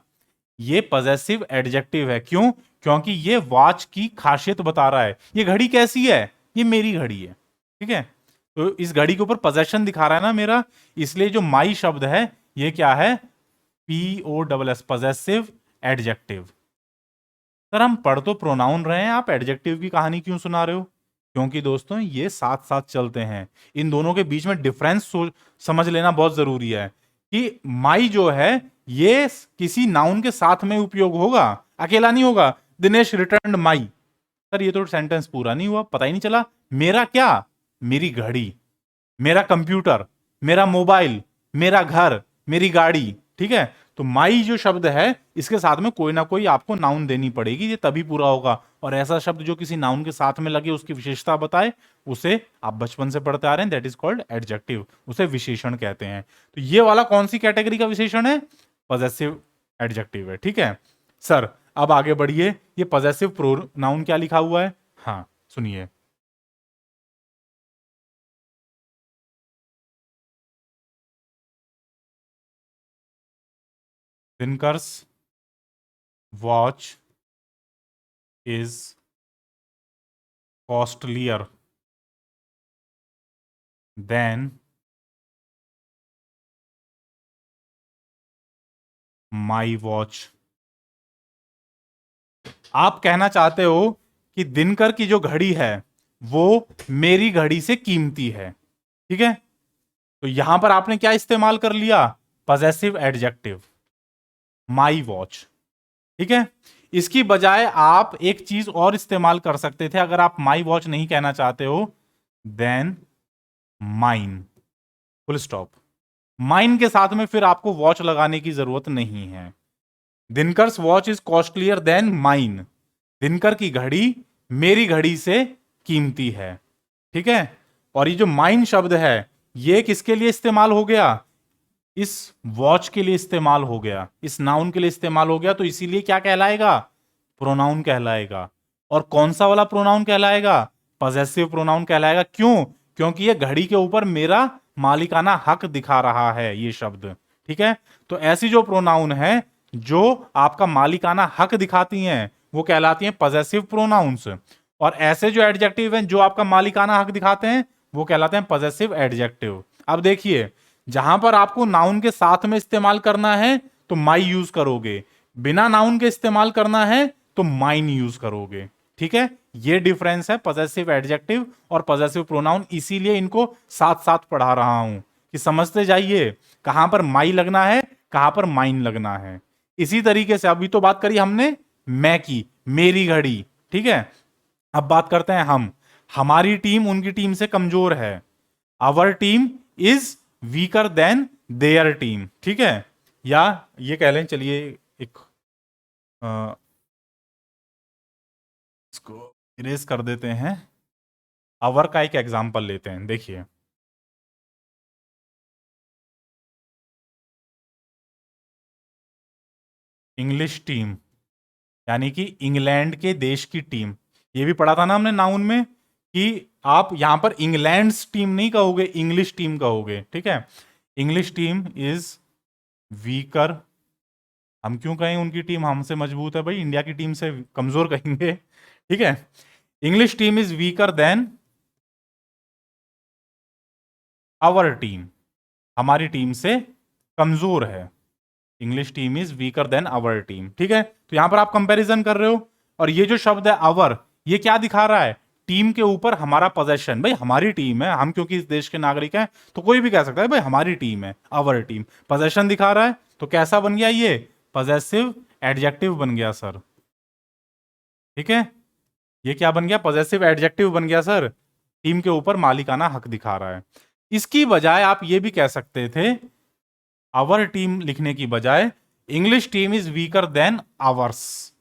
ये पॉजेसिव एडजेक्टिव है। क्यों, क्योंकि ये वॉच की खासियत बता रहा है, ये घड़ी कैसी है, ये मेरी घड़ी है, ठीक है। तो इस घड़ी के ऊपर पोजेशन दिखा रहा है ना मेरा, इसलिए जो माई शब्द है ये क्या है, POSS, पॉजेसिव एडजेक्टिव। सर हम पढ़ तो प्रोनाउन रहे हैं, आप एडजेक्टिव की कहानी क्यों सुना रहे हो, क्योंकि दोस्तों ये साथ साथ चलते हैं, इन दोनों के बीच में डिफरेंस समझ लेना बहुत जरूरी है। कि माई जो है ये किसी नाउन के साथ में उपयोग होगा, अकेला नहीं होगा। दिनेश रिटर्न माई, सर ये तो सेंटेंस पूरा नहीं हुआ, पता ही नहीं चला। मेरा क्या, मेरी घड़ी, मेरा कंप्यूटर, मेरा मोबाइल, मेरा घर, मेरी गाड़ी, ठीक है। तो माई जो शब्द है इसके साथ में कोई ना कोई आपको नाउन देनी पड़ेगी, ये तभी पूरा होगा। और ऐसा शब्द जो किसी नाउन के साथ में लगे, उसकी विशेषता बताए, उसे आप बचपन से पढ़ते आ रहे हैं, दैट इज कॉल्ड एडजेक्टिव, उसे विशेषण कहते हैं। तो ये वाला कौन सी कैटेगरी का विशेषण है, पॉजेसिव एडजेक्टिव है, ठीक है। सर अब आगे बढ़िए, ये पॉजेसिव प्रोनाउन क्या लिखा हुआ है, हाँ सुनिए। Dinkar's watch is costlier than my watch. आप कहना चाहते हो कि दिनकर की जो घड़ी है वो मेरी घड़ी से कीमती है, ठीक है। तो यहां पर आपने क्या इस्तेमाल कर लिया, पजेसिव एडजेक्टिव, माई वॉच, ठीक है। इसकी बजाय आप एक चीज और इस्तेमाल कर सकते थे, अगर आप माई वॉच नहीं कहना चाहते हो, then mine, full stop. Mine के साथ में फिर आपको वॉच लगाने की जरूरत नहीं है। Dinkar's watch is costlier than mine, Dinkar की घड़ी मेरी घड़ी से कीमती है, ठीक है। और ये जो माइन शब्द है ये किसके लिए इस्तेमाल हो गया, इस वॉच के लिए इस्तेमाल हो गया, इस नाउन के लिए इस्तेमाल हो गया, तो इसीलिए क्या कहलाएगा, प्रोनाउन कहलाएगा। और कौन सा वाला प्रोनाउन कहलाएगा, पजेसिव प्रोनाउन कहलाएगा। क्यों, क्योंकि ये घड़ी के ऊपर मेरा मालिकाना हक दिखा रहा है ये शब्द, ठीक है। तो ऐसी जो प्रोनाउन है जो आपका मालिकाना हक दिखाती हैं वो कहलाती हैं पजेसिव प्रोनाउंस। और ऐसे जो एडजेक्टिव हैं जो आपका मालिकाना हक दिखाते हैं वो कहलाते हैं पजेसिव एडजेक्टिव। अब देखिए, जहां पर आपको नाउन के साथ में इस्तेमाल करना है तो माई यूज करोगे, बिना नाउन के इस्तेमाल करना है तो माइन यूज करोगे, ठीक है। ये डिफरेंस है पजेसिव एडजेक्टिव और पजेसिव प्रोनाउन, इसीलिए इनको साथ साथ पढ़ा रहा हूं कि समझते जाइए कहां पर माई लगना है, कहां पर माइन लगना है। इसी तरीके से अभी तो बात करी हमने मैं की, मेरी घड़ी, ठीक है। अब बात करते हैं हम, हमारी टीम उनकी टीम से कमजोर है, our team is weaker than their team, ठीक है। या ये कह लें, चलिए एक इसको इरेज कर देते हैं, आवर का एक एग्जांपल लेते हैं। देखिए, इंग्लिश टीम यानी कि इंग्लैंड के देश की टीम, ये भी पढ़ा था ना हमने नाउन में कि आप यहां पर इंग्लैंड टीम नहीं कहोगे, इंग्लिश टीम कहोगे, ठीक है। इंग्लिश टीम इज वीकर, हम क्यों कहें उनकी टीम हमसे मजबूत है, भाई इंडिया की टीम से कमजोर कहेंगे, ठीक है। English team is weaker than our team, हमारी टीम से कमजोर है, English team is weaker than our team, ठीक है। तो यहां पर आप कंपैरिजन कर रहे हो, और ये जो शब्द है आवर, ये क्या दिखा रहा है, टीम के ऊपर हमारा पोजेशन, भाई हमारी टीम है, हम क्योंकि इस देश के नागरिक हैं तो कोई भी कह सकता है भाई हमारी टीम है, आवर टीम, पोजेशन दिखा रहा है। तो कैसा बन गया ये, पॉजेसिव एडजेक्टिव बन गया सर, ठीक है। ये क्या बन गया, पॉजेसिव एडजेक्टिव बन गया सर, टीम के ऊपर मालिकाना हक दिखा रहा है। इसकी बजाय आप ये भी कह सकते थे, आवर टीम लिखने की बजाय English team is weaker then hours,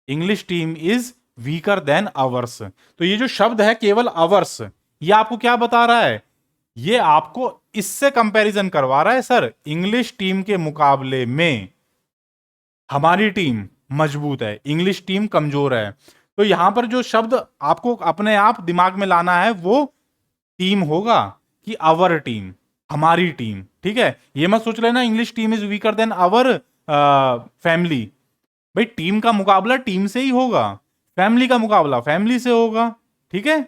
English team is weaker then hours. तो ये जो शब्द है केवल आवर्स, ये आपको क्या बता रहा है, ये आपको इससे कंपैरिजन करवा रहा है सर, इंग्लिश टीम के मुकाबले में हमारी टीम मजबूत है, इंग्लिश टीम कमजोर है। तो यहां पर जो शब्द आपको अपने आप दिमाग में लाना है वो टीम होगा कि आवर टीम, हमारी टीम, ठीक है। ये मत सोच लेना English team is weaker than our family, भाई टीम का मुकाबला टीम से ही होगा, फैमिली का मुकाबला फैमिली से होगा, ठीक है।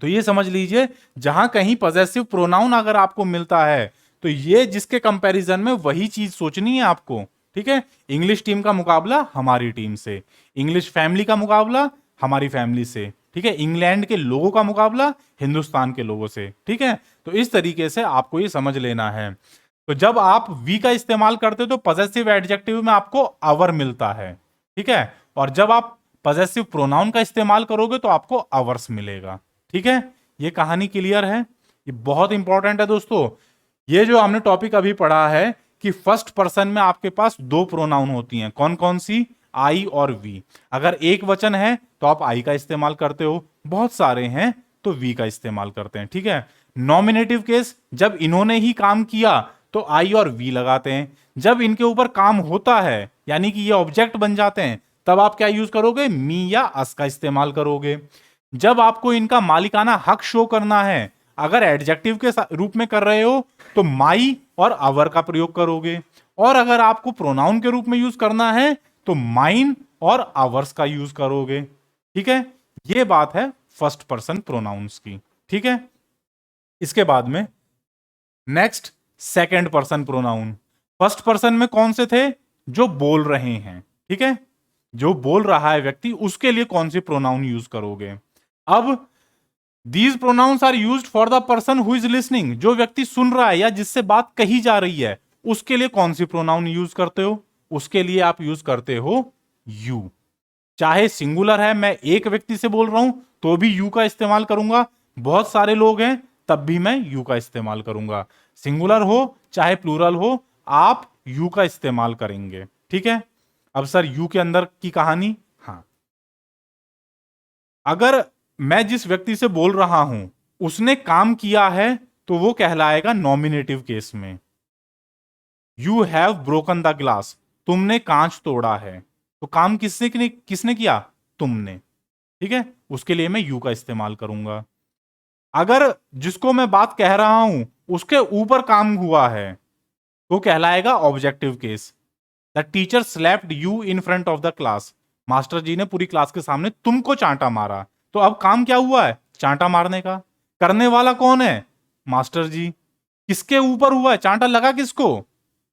तो ये समझ लीजिए, जहां कहीं पॉजेसिव प्रोनाउन अगर आपको मिलता है तो ये जिसके कंपैरिजन में वही चीज सोचनी है आपको, ठीक है। इंग्लिश टीम का मुकाबला हमारी टीम से, इंग्लिश फैमिली का मुकाबला हमारी फैमिली से, ठीक है। इंग्लैंड के लोगों का मुकाबला हिंदुस्तान के लोगों से, ठीक है। तो इस तरीके से आपको ये समझ लेना है। तो जब आप वी का इस्तेमाल करते हो तो पॉजेसिव एडजेक्टिव में आपको आवर मिलता है, ठीक है। और जब आप पॉजेसिव प्रोनाउन का इस्तेमाल करोगे तो आपको आवर्स मिलेगा, ठीक है। ये कहानी क्लियर है, ये बहुत इंपॉर्टेंट है दोस्तों। ये जो हमने टॉपिक अभी पढ़ा है कि फर्स्ट पर्सन में आपके पास दो प्रोनाउन होती हैं, कौन कौन सी, आई और वी। अगर एक वचन है तो आप आई का इस्तेमाल करते हो, बहुत सारे हैं तो वी का इस्तेमाल करते हैं, ठीक है। नॉमिनेटिव केस, जब इन्होंने ही काम किया तो आई और वी लगाते हैं, जब इनके ऊपर काम होता है यानी कि ये ऑब्जेक्ट बन जाते हैं तब आप क्या यूज करोगे, मी या अस का इस्तेमाल करोगे। जब आपको इनका मालिकाना हक शो करना है, अगर एडजेक्टिव के रूप में कर रहे हो तो माई और आवर का प्रयोग करोगे, और अगर आपको प्रोनाउन के रूप में यूज करना है तो माइन और आवर्स का यूज करोगे, ठीक है। ये बात है फर्स्ट पर्सन प्रोनाउंस की, ठीक है। इसके बाद में next second person pronoun. First person में कौन से थे? जो बोल रहे हैं, ठीक है, जो बोल रहा है व्यक्ति, उसके लिए कौन सी प्रोनाउन यूज करोगे? अब these pronouns are used for the person who is listening, जो व्यक्ति सुन रहा है या जिससे बात कही जा रही है, उसके लिए कौन सी प्रोनाउन यूज करते हो? उसके लिए आप यूज करते हो यू। चाहे सिंगुलर है, मैं एक व्यक्ति से बोल रहा हूं तो भी यू का इस्तेमाल करूंगा, बहुत सारे लोग हैं तब भी मैं यू का इस्तेमाल करूंगा। सिंगुलर हो चाहे प्लूरल हो, आप यू का इस्तेमाल करेंगे, ठीक है। अब सर यू के अंदर की कहानी, हाँ, अगर मैं जिस व्यक्ति से बोल रहा हूं उसने काम किया है तो वो कहलाएगा नॉमिनेटिव केस में। You have broken the glass, तुमने कांच तोड़ा है, तो काम किसने किया? तुमने, ठीक है, उसके लिए मैं यू का इस्तेमाल करूंगा। अगर जिसको मैं बात कह रहा हूं उसके ऊपर काम हुआ है तो कहलाएगा objective case. The teacher slapped you in front of the class, master ji ने पूरी क्लास के सामने तुमको चांटा मारा। तो अब काम क्या हुआ है? चांटा मारने का। करने वाला कौन है? मास्टर जी। किसके ऊपर हुआ है? चांटा लगा किसको?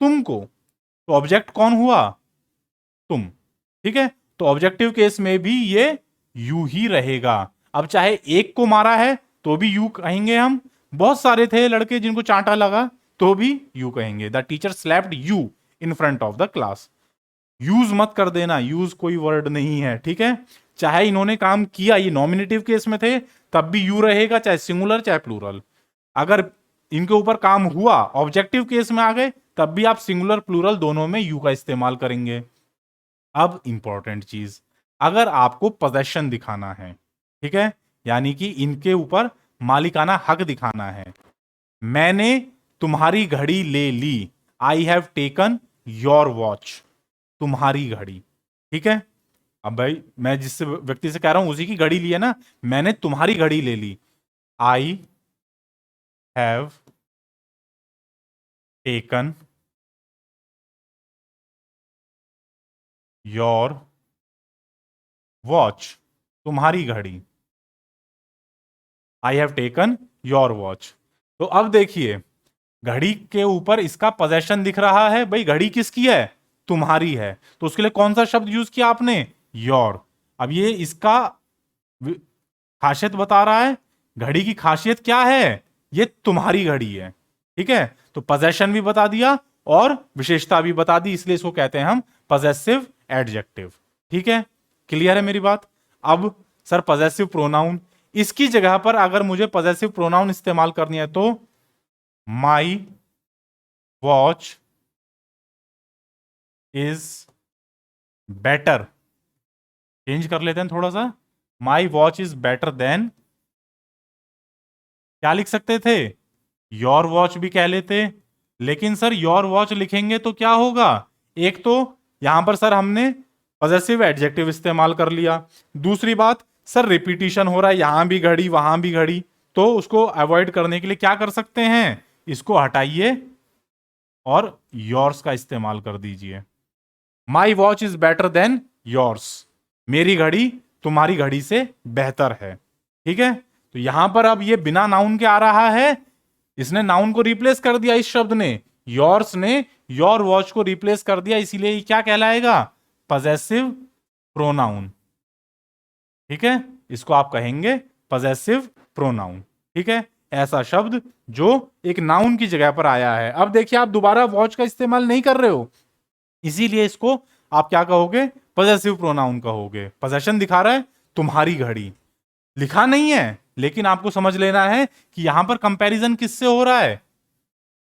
तुमको। तो ऑब्जेक्ट कौन हुआ? तुम, ठीक है। तो ऑब्जेक्टिव केस में भी ये यू ही रहेगा। अब चाहे एक को मारा है तो भी यू कहेंगे हम, बहुत सारे थे लड़के जिनको चांटा लगा तो भी यू कहेंगे। The teacher slapped you in front of the class. Use मत कर देना, यूज कोई वर्ड नहीं है, ठीक है। चाहे इन्होंने काम किया, ये नॉमिनेटिव केस में थे तब भी यू रहेगा, चाहे सिंगुलर चाहे प्लूरल। अगर इनके ऊपर काम हुआ, ऑब्जेक्टिव केस में आ गए, तब भी आप सिंगुलर प्लूरल दोनों में यू का इस्तेमाल करेंगे। अब इंपॉर्टेंट चीज, अगर आपको पोजेशन दिखाना है, ठीक है, यानी कि इनके ऊपर मालिकाना हक दिखाना है, मैंने तुम्हारी घड़ी ले ली, I have taken your watch, तुम्हारी घड़ी, ठीक है। अब भाई मैं जिस व्यक्ति से कह रहा हूं उसी की घड़ी ली है ना, मैंने तुम्हारी घड़ी ले ली, I have taken your watch, तुम्हारी घड़ी, I have taken your watch. तो अब देखिए, घड़ी के ऊपर इसका पोजेशन दिख रहा है, भाई घड़ी किसकी है? तुम्हारी है, तो उसके लिए कौन सा शब्द यूज किया आपने? योर। अब ये इसका खासियत बता रहा है, घड़ी की खासियत क्या है? ये तुम्हारी घड़ी है, ठीक है। तो पोजेशन भी बता दिया और विशेषता भी बता दी, इसलिए इसको कहते हैं हम पॉजेसिव एडजेक्टिव, ठीक है। क्लियर है मेरी बात? अब सर पॉजेसिव प्रोनाउन, इसकी जगह पर अगर मुझे पॉजेसिव प्रोनाउन इस्तेमाल करनी है तो my watch is better, change कर लेते हैं थोड़ा सा, माई वॉच इज बेटर देन, क्या लिख सकते थे? योर वॉच भी कह लेते, लेकिन सर योर वॉच लिखेंगे तो क्या होगा? एक तो यहां पर सर हमने पॉजेसिव एडजेक्टिव इस्तेमाल कर लिया, दूसरी बात सर रिपीटिशन हो रहा है, यहां भी घड़ी वहां भी घड़ी, तो उसको अवॉइड करने के लिए क्या कर सकते हैं? इसको हटाइए और योर्स का इस्तेमाल कर दीजिए। माई watch is better then yours, मेरी घड़ी तुम्हारी घड़ी से बेहतर है, ठीक है। तो यहां पर अब ये बिना नाउन के आ रहा है, इसने नाउन को रिप्लेस कर दिया, इस शब्द ने, योर्स ने योर वॉच को रिप्लेस कर दिया, इसीलिए ये क्या कहलाएगा? पॉजेसिव प्रोनाउन, ठीक है। इसको आप कहेंगे पॉजेसिव प्रोनाउन, ठीक है। ऐसा शब्द जो एक नाउन की जगह पर आया है। अब देखिए, आप दोबारा वॉच का इस्तेमाल नहीं कर रहे हो, इसीलिए इसको आप क्या कहोगे? पॉजेसिव प्रोनाउन कहोगे। पोजेशन दिखा रहा है तुम्हारी घड़ी, लिखा नहीं है, लेकिन आपको समझ लेना है कि यहां पर कंपैरिजन किससे हो रहा है?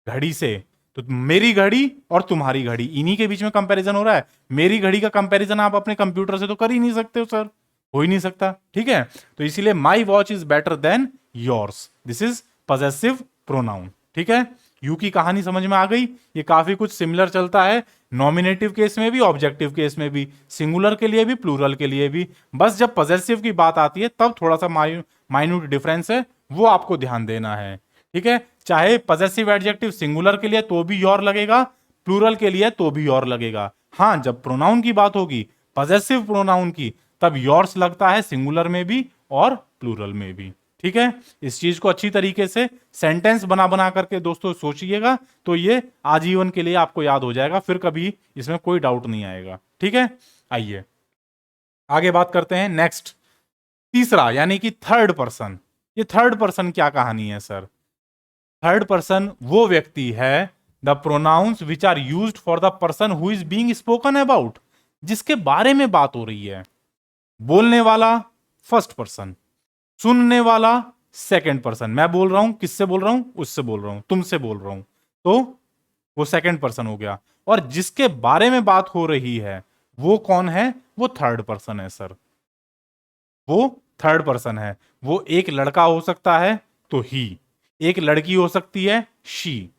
घड़ी से। तो मेरी घड़ी और तुम्हारी घड़ी, इन्हीं के बीच में कंपैरिजन हो रहा है। मेरी घड़ी का कंपैरिजन आप अपने कंप्यूटर से तो कर ही नहीं सकते हो सर, हो ही नहीं सकता, ठीक है। तो इसीलिए माई watch is better then yours, this is possessive pronoun, ठीक है। यू की कहानी समझ में आ गई? ये काफी कुछ सिमिलर चलता है नॉमिनेटिव केस में भी, ऑब्जेक्टिव केस में भी, सिंगुलर के लिए भी, प्लूरल के लिए भी। बस जब पॉजेसिव की बात आती है तब थोड़ा सा माइन्यूट डिफरेंस है, वो आपको ध्यान देना है, ठीक है। चाहे पॉजेसिव एडजेक्टिव सिंगुलर के लिए तो भी योर लगेगा, प्लूरल के लिए तो भी योर लगेगा। हाँ, जब प्रोनाउन की बात होगी, पॉजेसिव प्रोनाउन की, तब योर्स लगता है सिंगुलर में भी और प्लूरल में भी, ठीक है, इस चीज को अच्छी तरीके से सेंटेंस बना बना करके दोस्तों सोचिएगा, तो ये आजीवन के लिए आपको याद हो जाएगा, फिर कभी इसमें कोई डाउट नहीं आएगा। ठीक है, आइए आगे बात करते हैं। नेक्स्ट, तीसरा यानी कि थर्ड पर्सन। ये थर्ड पर्सन क्या कहानी है सर? थर्ड पर्सन वो व्यक्ति है, the pronouns which are used for the person who is being spoken about, जिसके बारे में बात हो रही है। बोलने वाला फर्स्ट पर्सन, सुनने वाला सेकंड पर्सन। मैं बोल रहा हूं, किससे बोल रहा हूं? उससे बोल रहा हूं, तुमसे बोल रहा हूं, तो वो सेकंड पर्सन हो गया। और जिसके बारे में बात हो रही है वो कौन है? वो थर्ड पर्सन है सर, वो थर्ड पर्सन है। वो एक लड़का हो सकता है तो ही, एक लड़की हो सकती है शी,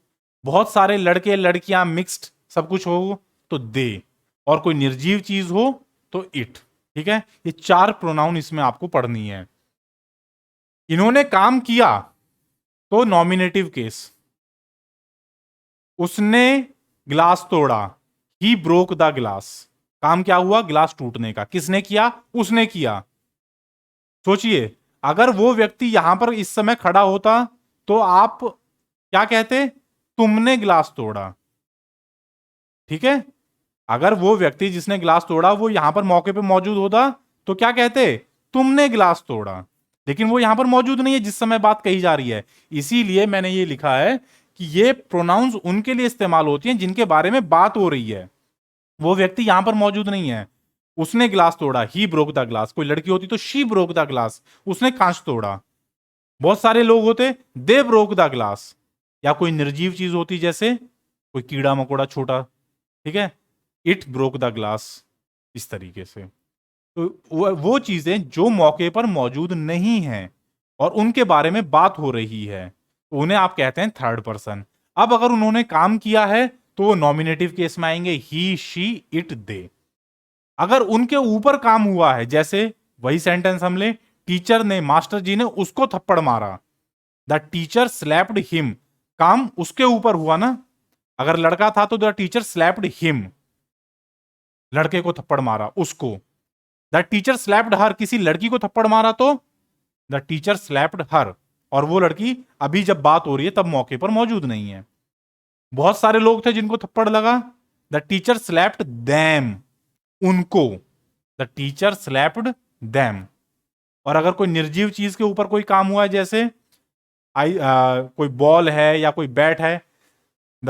बहुत सारे लड़के लड़कियां मिक्स्ड सब कुछ हो तो दे, और कोई निर्जीव चीज हो तो इट। ठीक है, ये चार प्रोनाउन इसमें आपको पढ़नी है। इन्होंने काम किया तो नॉमिनेटिव केस, उसने ग्लास तोड़ा, ही ब्रोक द ग्लास। काम क्या हुआ? ग्लास टूटने का। किसने किया? उसने किया। सोचिए, अगर वो व्यक्ति यहां पर इस समय खड़ा होता तो आप क्या कहते? तुमने ग्लास तोड़ा। ठीक है, अगर वो व्यक्ति जिसने ग्लास तोड़ा वो यहां पर मौके पे मौजूद होता तो क्या कहते? तुमने ग्लास तोड़ा। लेकिन वो यहां पर मौजूद नहीं है जिस समय बात कही जा रही है, इसीलिए मैंने ये लिखा है कि ये प्रोनाउंस उनके लिए इस्तेमाल होती हैं जिनके बारे में बात हो रही है। वो व्यक्ति यहां पर मौजूद नहीं है। उसने ग्लास तोड़ा, ही ब्रोक द ग्लास। कोई लड़की होती तो शी ब्रोक द ग्लास, उसने कांच तोड़ा। बहुत सारे लोग होते, दे ब्रोक द ग्लास। या कोई निर्जीव चीज होती जैसे कोई कीड़ा मकोड़ा छोटा, ठीक है, इट ब्रोक द ग्लास, इस तरीके से। तो वो चीजें जो मौके पर मौजूद नहीं है और उनके बारे में बात हो रही है, तो उन्हें आप कहते हैं थर्ड पर्सन। अब अगर उन्होंने काम किया है तो वो नॉमिनेटिव केस में आएंगे, ही शी इट दे। अगर उनके ऊपर काम हुआ है, जैसे वही सेंटेंस हम ले, टीचर ने, मास्टर जी ने उसको थप्पड़ मारा, द टीचर स्लैप्ड हिम। काम उसके ऊपर हुआ ना, अगर लड़का था तो द टीचर स्लैप्ड हिम, लड़के को थप्पड़ मारा उसको। द टीचर स्लैप्ड हर, किसी लड़की को थप्पड़ मारा तो द टीचर स्लैप्ड हर, और वो लड़की अभी जब बात हो रही है तब मौके पर मौजूद नहीं है। बहुत सारे लोग थे जिनको थप्पड़ लगा, द टीचर स्लैप्ड दैम, उनको, द टीचर स्लैप्ड दैम। और अगर कोई निर्जीव चीज के ऊपर कोई काम हुआ है, जैसे कोई बॉल है या कोई बैट है, the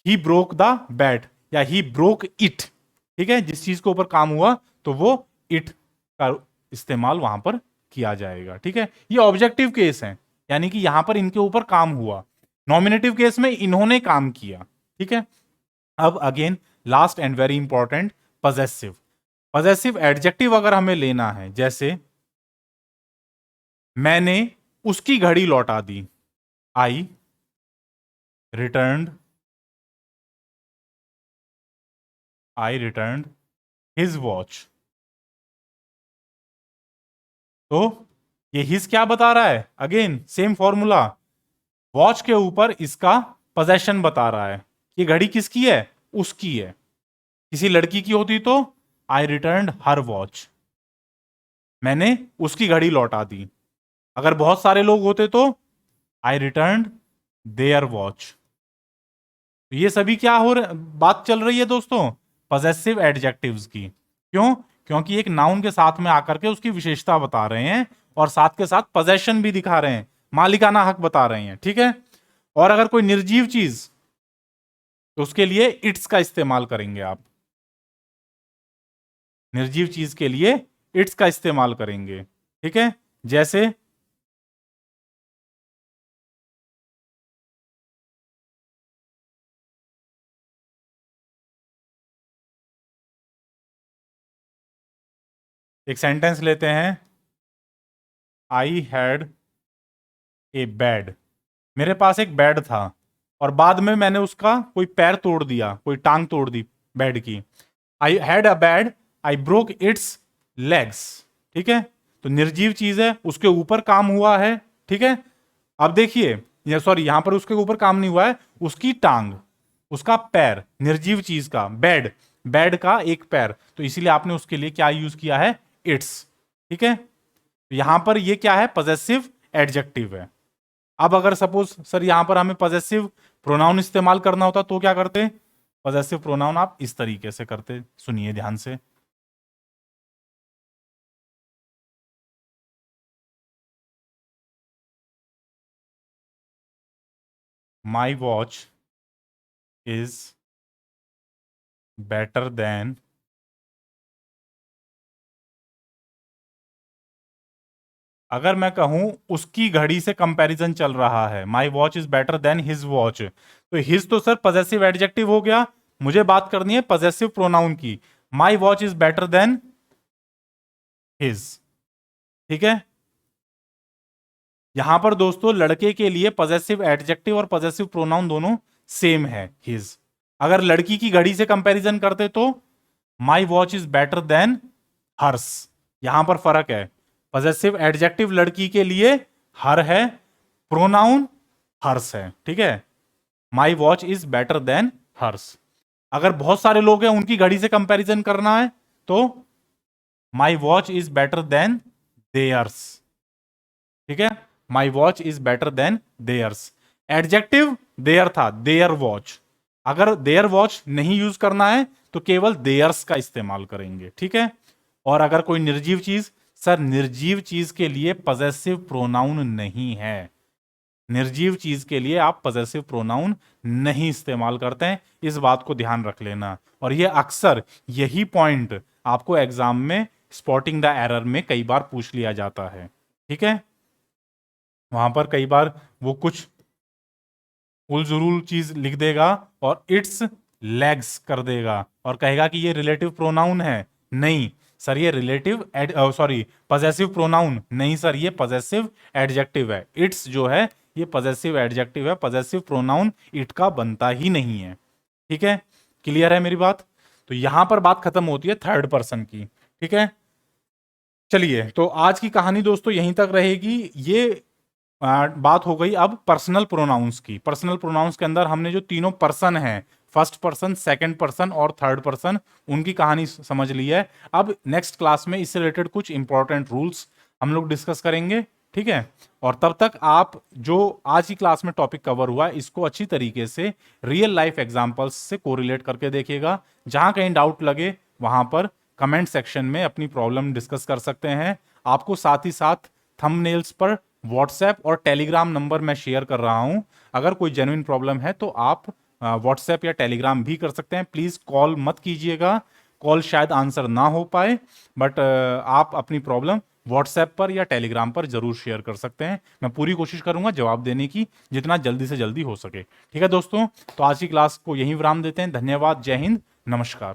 he broke the bat या ही ब्रोक इट। ठीक है, जिस चीज के ऊपर काम हुआ तो वो इट का इस्तेमाल वहां पर किया जाएगा। ठीक है, ये ऑब्जेक्टिव केस है, यानी कि यहां पर इनके ऊपर काम हुआ। नॉमिनेटिव केस में इन्होंने काम किया। ठीक है, अब again last and very important, possessive. Possessive adjective अगर हमें लेना है, जैसे मैंने उसकी घड़ी लौटा दी, आई रिटर्न्ड हिज वॉच। तो ये हिज क्या बता रहा है? अगेन सेम फॉर्मूला, वॉच के ऊपर इसका पोजेशन बता रहा है। ये घड़ी किसकी है? उसकी है। किसी लड़की की होती तो आई रिटर्न्ड हर वॉच, मैंने उसकी घड़ी लौटा दी। अगर बहुत सारे लोग होते तो आई रिटर्न्ड देयर वॉच। ये सभी क्या हो रहा, बात चल रही है दोस्तों, पजेसिव एडजेक्टिव्स की। क्यों? क्योंकि एक नाउन के साथ में आकर के उसकी विशेषता बता रहे हैं और साथ के साथ पोजेशन भी दिखा रहे हैं, मालिकाना हक बता रहे हैं। ठीक है, और अगर कोई निर्जीव चीज तो उसके लिए इट्स का इस्तेमाल करेंगे आप, निर्जीव चीज के लिए इट्स का इस्तेमाल करेंगे। ठीक है, जैसे एक सेंटेंस लेते हैं, आई हैड ए बेड। मेरे पास एक बेड था और बाद में मैंने उसका कोई पैर तोड़ दिया, कोई टांग तोड़ दी बेड की। I had a bed, I broke it's legs. ठीक है, तो निर्जीव चीज है, उसके ऊपर काम हुआ है। ठीक है, अब देखिए, या सॉरी यहां पर उसके ऊपर काम नहीं हुआ है, उसकी टांग, उसका पैर, निर्जीव चीज का, बेड, बेड का एक पैर, तो इसीलिए आपने उसके लिए क्या यूज किया है? इट्स। ठीक है, तो यहां पर ये क्या है? पजेसिव एडजेक्टिव है। अब अगर सपोज सर यहां पर हमें पजेसिव प्रोनाउन इस्तेमाल करना होता तो क्या करते? पजेसिव प्रोनाउन आप इस तरीके से करते, सुनिए ध्यान से। माई वॉच इज बेटर देन अगर मैं कहूं उसकी घड़ी से कंपैरिजन चल रहा है, my watch is better than his watch, तो हिज तो सर पजेसिव एडजेक्टिव हो गया, मुझे बात करनी है पजेसिव प्रोनाउन की। My watch is better than his, ठीक है। यहां पर दोस्तों लड़के के लिए पजेसिव एडजेक्टिव और पजेसिव प्रोनाउन दोनों सेम है, हिज। अगर लड़की की घड़ी से कंपैरिजन करते तो my watch is better than hers, यहां पर फर्क है। पजेसिव एडजेक्टिव लड़की के लिए हर है, प्रोनाउन हर्स है, ठीक है। My watch is better than hers. अगर बहुत सारे लोग हैं उनकी घड़ी से कंपैरिजन करना है तो my watch is better than theirs, ठीक है। My watch is better than theirs. Adjective their था, देयर वॉच। अगर देयर वॉच नहीं यूज करना है तो केवल देयर्स का इस्तेमाल करेंगे, ठीक है। और अगर कोई निर्जीव चीज, सर निर्जीव चीज के लिए पजेसिव प्रोनाउन नहीं है, निर्जीव चीज के लिए आप पजेसिव प्रोनाउन नहीं इस्तेमाल करते हैं, इस बात को ध्यान रख लेना। और ये अक्सर यही पॉइंट आपको एग्जाम में स्पॉटिंग द एरर में कई बार पूछ लिया जाता है, ठीक है। वहां पर कई बार वो कुछ उलझुल चीज लिख देगा और इट्स लेग्स कर देगा और कहेगा कि ये रिलेटिव प्रोनाउन है। नहीं सर, ये रिलेटिव सॉरी पजेसिव प्रोनाउन नहीं सर, ये पजेसिव एडजेक्टिव है। इट्स जो है ये पजेसिव एडजेक्टिव है, पजेसिव प्रोनाउन इट का बनता ही नहीं है, ठीक है। क्लियर है मेरी बात? तो यहां पर बात खत्म होती है थर्ड पर्सन की, ठीक है। चलिए, तो आज की कहानी दोस्तों यहीं तक रहेगी। ये बात हो गई अब पर्सनल प्रोनाउंस की। पर्सनल प्रोनाउंस के अंदर हमने जो तीनों पर्सन हैं, फर्स्ट पर्सन, सेकंड पर्सन और थर्ड पर्सन, उनकी कहानी समझ ली है। अब नेक्स्ट क्लास में इससे रिलेटेड कुछ इंपॉर्टेंट रूल्स हम लोग डिस्कस करेंगे, ठीक है। और तब तक आप जो आज की क्लास में टॉपिक कवर हुआ है इसको अच्छी तरीके से रियल लाइफ एग्जांपल्स से कोरिलेट करके देखिएगा। जहां कहीं डाउट लगे वहां पर कमेंट सेक्शन में अपनी प्रॉब्लम डिस्कस कर सकते हैं। आपको साथ ही साथ थंबनेल्स पर व्हाट्सएप और टेलीग्राम नंबर मैं शेयर कर रहा हूं। अगर कोई जेन्युइन प्रॉब्लम है तो आप व्हाट्सएप या टेलीग्राम भी कर सकते हैं। प्लीज कॉल मत कीजिएगा, कॉल शायद आंसर ना हो पाए, बट आप अपनी प्रॉब्लम व्हाट्सएप पर या टेलीग्राम पर जरूर शेयर कर सकते हैं। मैं पूरी कोशिश करूंगा जवाब देने की, जितना जल्दी से जल्दी हो सके, ठीक है दोस्तों। तो आज की क्लास को यहीं विराम देते हैं। धन्यवाद, जय हिंद, नमस्कार।